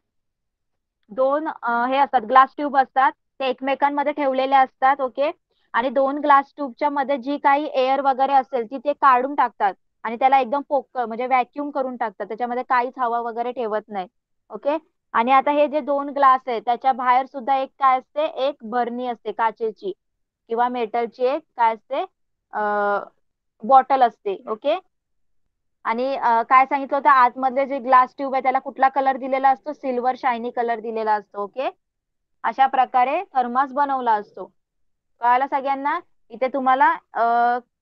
Speaker 1: दोन हे असतात, ग्लास ट्यूब असतात, ते एकमेकांमध्ये ठेवलेले असतात. ओके. आणि दोन ग्लास ट्यूबच्या मध्ये जी काही एअर वगैरे असेल ती ते काढून टाकतात, आणि त्याला एकदम पोकळ म्हणजे व्हॅक्यूम करून टाकतात, त्याच्यामध्ये काहीच हवा वगैरे ठेवत नाही. ओके. आणि आता हे जे दोन ग्लास आहे त्याच्या बाहेर सुद्धा एक काय असते, एक भरणी असते काचेची किंवा मेटलची, एक काय असते, बॉटल असते. ओके. आणि काय सांगितलं होतं, आतमधले जे ग्लास ट्यूब आहे त्याला कुठला कलर दिलेला असतो, सिल्वर शायनी कलर दिलेला असतो. ओके. अशा प्रकारे थर्मास बनवला असतो. कळालं सगळ्यांना. इथे तुम्हाला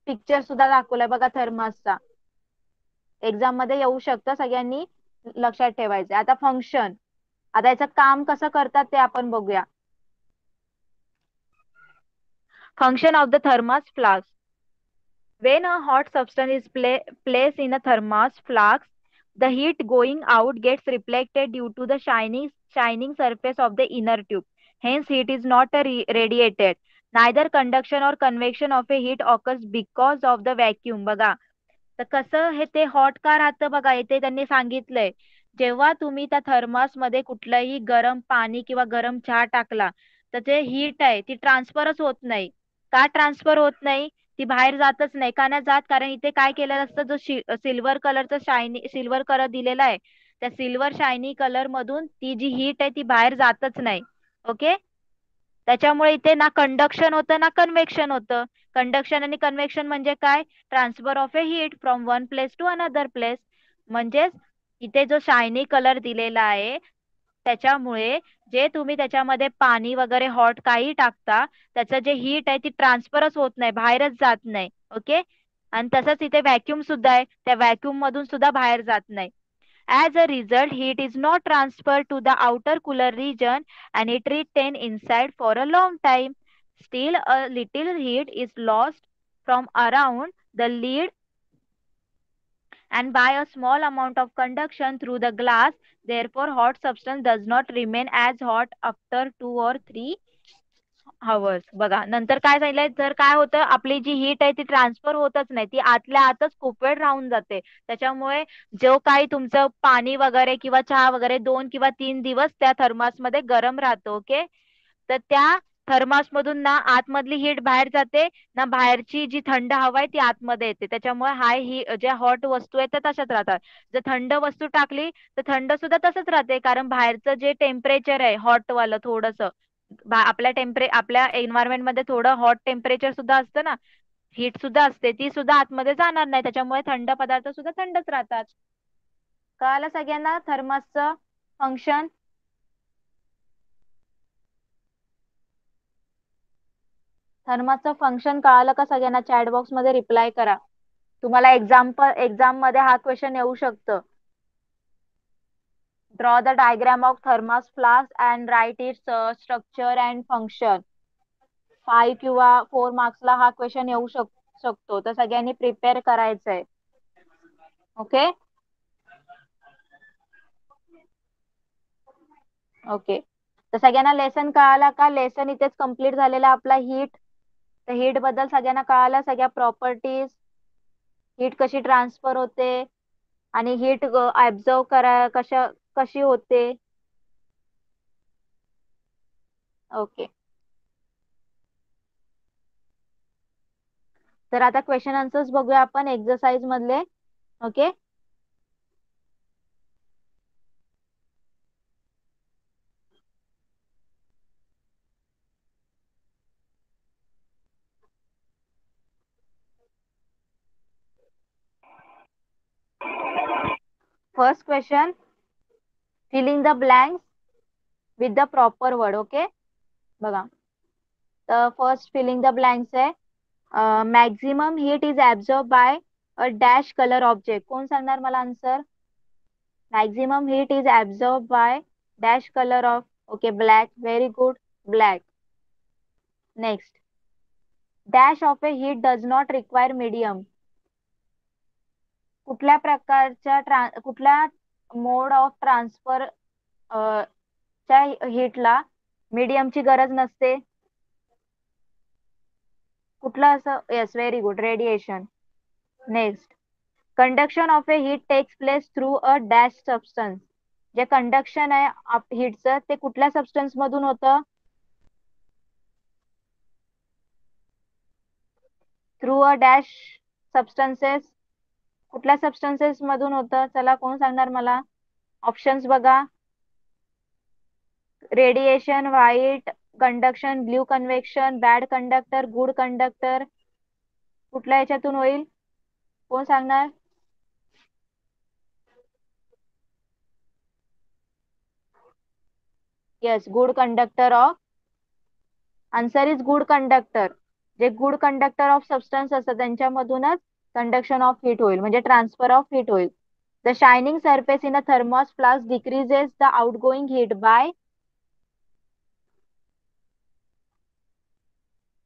Speaker 1: पिक्चर सुद्धा दाखवलाय बघा थर्मासचा, एक्झाम मध्ये येऊ शकतं, सगळ्यांनी लक्षात ठेवायचं. आता फंक्शन, आता याचं काम कसं करतात ते आपण बघूया. Function of the thermos flask. When a hot substance is placed in a thermos flask, the heat going out gets reflected due to the shining surface of the inner tube. Hence, heat is not radiated. Neither conduction or convection of a heat occurs because of the vacuum. बघा, तर कसं हे ते hot का राहतं बघा, इथे त्यांनी सांगितलंय, जेव्हा तुम्ही त्या थर्मास मध्ये कुठलंही गरम पाणी किंवा गरम चहा टाकला, तर जे हीट आहे ती ट्रान्सफरच होत नाही. का ट्रान्सफर होत नाही, ती बाहेर जातच नाही. का नाही जात, कारण इथे काय केलेलं असतं, जो सिल्वर कलरचा शायनी सिल्वर कलर दिलेला आहे, त्या सिल्वर शायनी कलर मधून ती जी हीट आहे ती बाहेर जातच नाही. ओके. त्याच्यामुळे इथे ना कंडक्शन होतं ना कन्व्हेक्शन होतं. कंडक्शन आणि कन्व्हेक्शन म्हणजे काय, transfer of a heat from one place to another place. म्हणजेच इथे जो शायनी कलर दिलेला आहे त्याच्यामुळे जे तुम्ही त्याच्यामध्ये पाणी वगैरे हॉट काही टाकता, त्याचं जे हीट आहे ती ट्रान्सफरच होत नाही, बाहेरच जात नाही. ओके. आणि तसंच इथे व्हॅक्यूम सुद्धा आहे, त्या व्हॅक्यूम मधून सुद्धा बाहेर जात नाही. As a result, heat is not transferred to the outer cooler region and it retains inside for a long time. Still, a little heat is lost from around the lid and by a small amount of conduction through the glass. Therefore, hot substance does not remain as hot after 2 or 3 hours. बघा नंतर काय झालंय, जर काय होतं, आपली जी heat आहे ती ट्रान्सफर होतच नाही, ती आतल्या आतच खूप वेळ राहून जाते. त्याच्यामुळे जो काही तुमचं पाणी वगैरे किंवा चहा वगैरे 2 किंवा 3 दिवस त्या थर्मास मध्ये गरम राहतो. ओके. तर त्या थर्मास मधून ना आतमधली हीट बाहेर जाते, ना बाहेरची जी थंड हवा आहे ती आतमध्ये येते. त्याच्यामुळे ही ज्या हॉट वस्तू आहेत त्या तशाच राहतात. जर थंड वस्तू टाकली तर थंड सुद्धा तसंच राहते, कारण बाहेरचं जे टेम्परेचर आहे हॉट वालं थोडस, आपल्या एन्व्हायरमेंट मध्ये थोडं हॉट टेम्परेचर सुद्धा असतं ना, हीट सुद्धा असते, ती सुद्धा आतमध्ये जाणार नाही. त्याच्यामुळे थंड पदार्थ सुद्धा थंडच राहतात. कळालं सगळ्यांना थर्मासचं फंक्शन. थर्मासचं फंक्शन कळालं का सगळ्यांना, चॅट बॉक्स मध्ये रिप्लाय करा. तुम्हाला एक्झाम मध्ये हा क्वेश्चन येऊ शकतं. Draw the diagram of thermos flask and write its structure and function. 5 किंवा 4 मार्क्सला हा क्वेश्चन येऊ शकतो, तर सगळ्यांनी प्रिपेअर करायचंय. ओके. ओके, तर सगळ्यांना लेसन कळाला का? लेसन इथेच कम्प्लीट झालेला आपला हीट. तर हीट बद्दल सगळ्यांना कळालं, सगळ्या प्रॉपर्टीज, हीट कशी ट्रान्सफर होते आणि हीट ऍब्झॉर्व कशी होते. ओके, तर आता क्वेश्चन आन्सर्स बघूया आपण एक्सरसाइज मधले. Okay, first question, filling the blanks with the proper word. Okay, बघा, तर फर्स्ट फिलिंग द ब्लँक्स आहे, maximum heat is absorb by a dash colour object. कोण सांगणार मला answer? Maximum heat is absorb by dash colour of. Okay, black. Very good, black. Next, dash of a heat does not require medium. कुठल्या mode of transfer च्या हीटला मीडियमची गरज नसते? कुठलं असं? Yes, very good, radiation. Next, conduction of a heat takes place through a dash substance. जे conduction आहे हीटचं ते कुठल्या सबस्टन्स मधून होतं? Through a dash substances. कुठल्या सबस्टन्सेस मधून होतं? चला, कोण सांगणार मला? ऑप्शन्स बघा. Radiation, white conduction, blue convection, bad conductor, good conductor. कुठल्या याच्यातून होईल? कोण सांगणार? Yes, good conductor of. Answer is good conductor. जे गुड कंडक्टर ऑफ सबस्टन्स असतात त्यांच्यामधूनच कंडक्शन ऑफ हीट होईल, म्हणजे ट्रान्सफर ऑफ हीट होईल. The shining surface in a thermos flask decreases the outgoing heat by.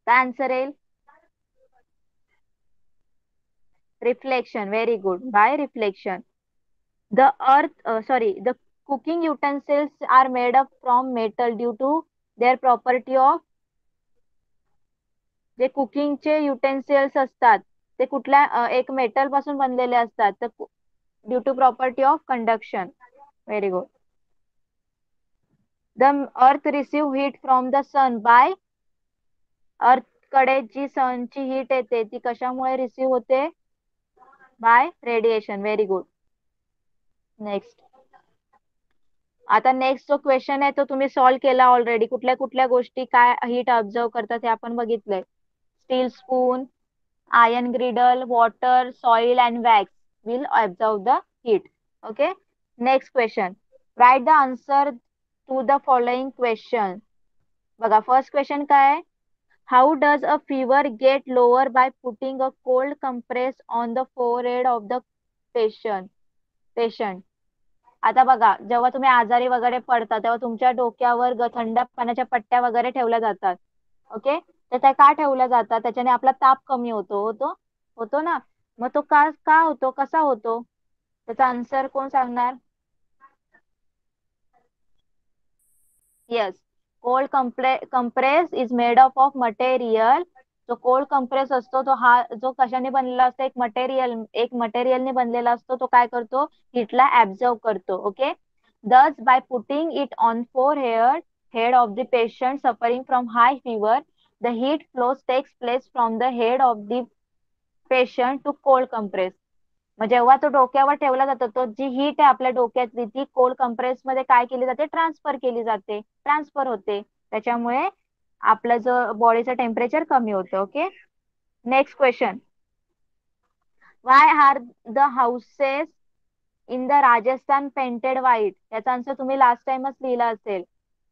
Speaker 1: काय आन्सर येईल? Reflection. Very good, by reflection. The the cooking utensils are made up from metal due to their property of. जे कुकिंगचे utensils असतात ते कुठल्या एक metal पासून बनलेले असतात, तर due to property of conduction. Very good. The earth receive heat from the sun by. Earth कडे जी सनची हीट येते ती कशामुळे रिसीव्ह होते? Bye radiation. Very good. Next, आता नेक्स्ट जो क्वेश्चन आहे तो तुम्ही सॉल्व्ह केला ऑलरेडी. कुठल्या कुठल्या गोष्टी काय हीट ऑब्झर्व करतात हे आपण बघितलंय. Steel spoon, iron griddle, water, soil and wax will absorb the heat. Okay. Next question. Write the answer to the following question. बघा, फर्स्ट क्वेश्चन काय आहे? How does a fever get lower by putting a cold compress on the forehead of the patient? आता बघा, जेव्हा तुम्ही आजारी वगैरे पडता तेव्हा तुमच्या डोक्यावर थंड पाण्याच्या पट्ट्या वगैरे ठेवल्या जातात. ओके, तर त्या का ठेवल्या जातात? त्याच्याने आपला ताप कमी होतो होतो ना. मग तो का का होतो, कसा होतो? त्याचा आन्सर कोण सांगणार? Yes, cold compress is made up of material. जो कोल्ड कंप्रेस असतो तो हा जो कशाने बनलेला असतो? एक मटेरियलने बनलेला असतो. तो काय करतो? हीटला ऍब्झॉर्ब करतो. Okay, thus by putting it on head of the patient suffering from high fever, the heat flows takes place from the head of the patient to cold compress. मग जेव्हा तो डोक्यावर ठेवला जातो, तो जी हीट आहे आपल्या डोक्यातली ती कोल्ड कंप्रेस मध्ये काय केली जाते? ट्रान्सफर केली जाते, ट्रान्सफर होते. त्याच्यामुळे आपलं जो बॉडीचं टेम्परेचर कमी होतं. Okay, next question. Why are the houses in the Rajasthan painted white? याचा आन्सर तुम्ही लास्ट टाइमच लिहिला असेल.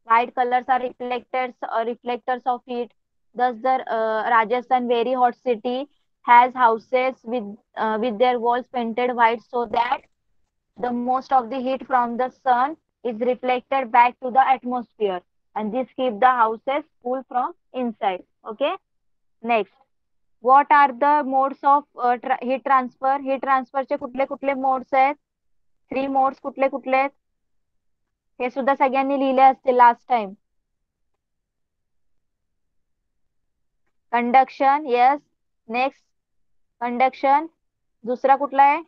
Speaker 1: White colours are reflectors of heat. Thus, the Rajasthan, very hot city, has houses with their walls painted white so that the most of the heat from the sun is reflected back to the atmosphere, and this keep the houses cool from inside. Okay. Next, what are the modes of heat transfer? Heat transfer चे कुठले कुठले modes आहेत? 3 modes कुठले कुठले आहेत? हे सुद्धा सगळ्यांनी लिहिले असते last time. Conduction, yes. Next, conduction. दूसरा कुठला आहे?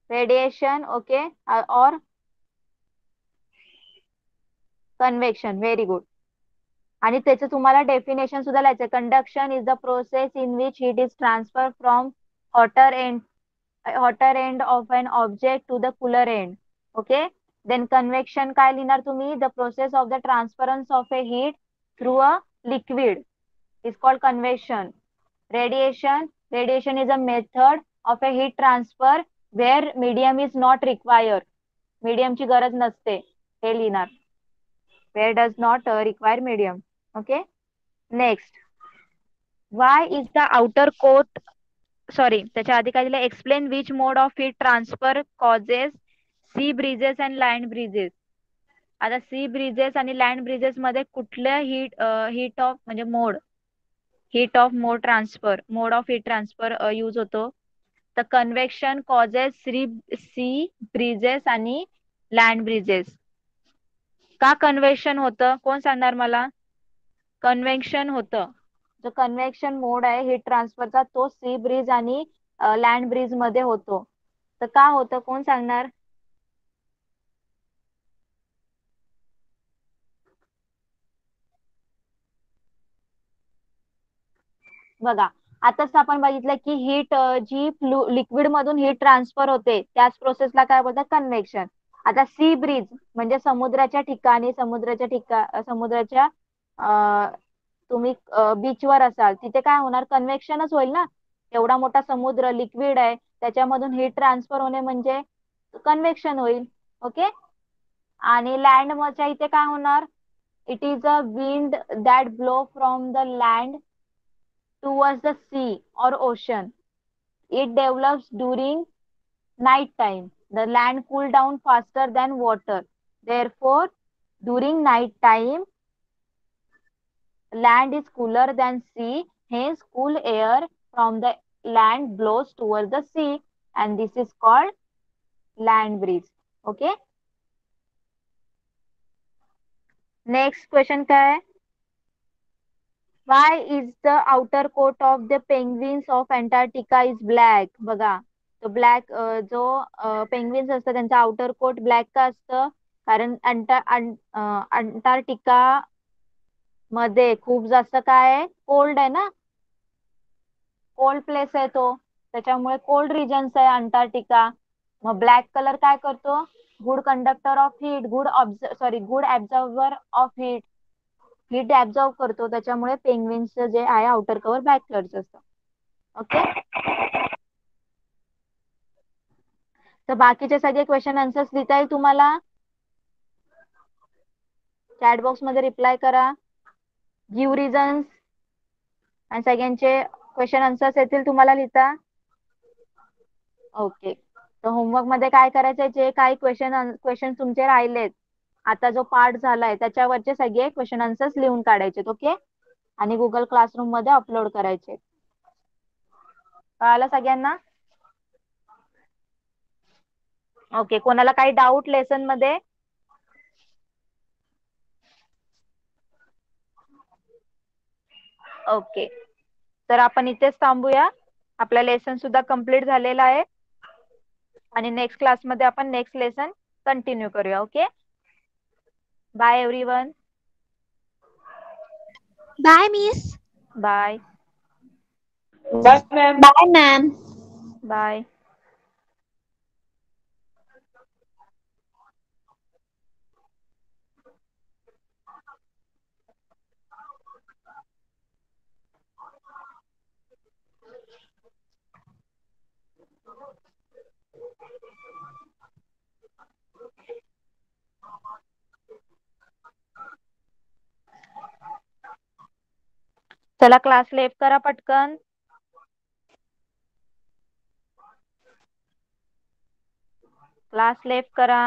Speaker 1: Radiation, okay. और कन्वेक्शन, व्हेरी गुड. आणि त्याचं तुम्हाला डेफिनेशन सुद्धा लिहायचं. Conduction is the process in which heat is transfer from hotter end of an object to the cooler end. Okay. Then convection काय लिहिणार तुम्ही? The process of the transference of a heat through a liquid is called convection. Radiation is a method of a heat transfer where medium is not required. medium ची गरज नसते, हे लिहिणार. where does not require medium. Okay. Next, why is the outer coat, sorry त्याच्या आधी काय दिलं, explain which mode of heat transfer causes sea breezes and land breezes. आता सी ब्रिजेस आणि लँड ब्रिजेस मध्ये कुठल्या हीट ऑफ म्हणजे mode of heat transfer use होतो? तर कन्व्हेक्शन कॉजेस सी ब्रिजेस आणि लँड ब्रिजेस. का कन्व्हेक्शन होतं? कोण सांगणार मला? कन्व्हेक्शन होतं, जो कन्व्हेक्शन मोड आहे हीट ट्रान्सफरचा तो सी ब्रिज आणि लँड ब्रिज मध्ये होतो. तर का होतं? कोण सांगणार? बघा, आताच आपण बघितलं की हीट जी लिक्विड मधून हीट ट्रान्सफर होते त्याच प्रोसेसला काय बोलतात? कन्व्हेक्शन. आता सी ब्रिज म्हणजे समुद्राच्या ठिकाणी, समुद्राच्या तुम्ही बीचवर असाल तिथे काय होणार? कन्व्हेक्शनच होईल ना. एवढा मोठा समुद्र लिक्विड आहे, त्याच्यामधून हीट ट्रान्सफर होणे म्हणजे कन्व्हेक्शन होईल. ओके. आणि लँड मधच्या इथे काय होणार? It is a wind that blow from the land towards the sea or ocean. It develops during night time. The land cool down faster than water. Therefore, during night time, land is cooler than sea. Hence, cool air from the land blows towards the sea, and this is called land breeze. Okay. Next question क्या है? Why is the outer coat of the penguins of Antarctica is black? बघा, तो black जो penguins असतं त्यांचं outer coat black का असतं? कारण अंटार्क्टिका मध्ये खूप जास्त काय आहे? कोल्ड आहे ना. कोल्ड प्लेस आहे तो, त्याच्यामुळे कोल्ड रिजन्स आहे अंटार्क्टिका. मग ब्लॅक कलर काय करतो? Good conductor of heat, good absorber of heat. Heat absorb करतो, त्याच्यामुळे पेंग्विन्सचं जे आहे आउटर कव्हर ब्लॅक कलरचं असतं. ओके. तर बाकीचे सगळे क्वेश्चन आन्सर्स लिहिता येईल तुम्हाला. चॅट बॉक्स मध्ये रिप्लाय करा, गिव्ह रिझन्स, आणि सगळ्यांचे क्वेश्चन आन्सर्स येतील तुम्हाला लिहिता. ओके. तर होमवर्क मध्ये काय करायचंय? जे काही क्वेश्चन तुमचे राहिलेत, आता जो पार्ट झालाय त्याच्यावरचे सगळे क्वेश्चन आन्सर्स लिहून काढायचे. ओके. आणि गुगल क्लासरूम मध्ये अपलोड करायचे. कळालं सगळ्यांना? ओके. कोणाला काही डाऊट लेसन मध्ये? ओके. तर आपण इथेच थांबूया. आपला लेसन सुद्धा कंप्लीट झालेला आहे आणि नेक्स्ट क्लासमध्ये आपण नेक्स्ट लेसन कंटिन्यू करूया. Okay. Bye everyone.
Speaker 2: Bye miss.
Speaker 1: Bye.
Speaker 3: Bye ma'am.
Speaker 2: Bye ma'am.
Speaker 1: Bye. चला क्लास लेफ्ट करा पटकन. क्लास लेफ्ट करा.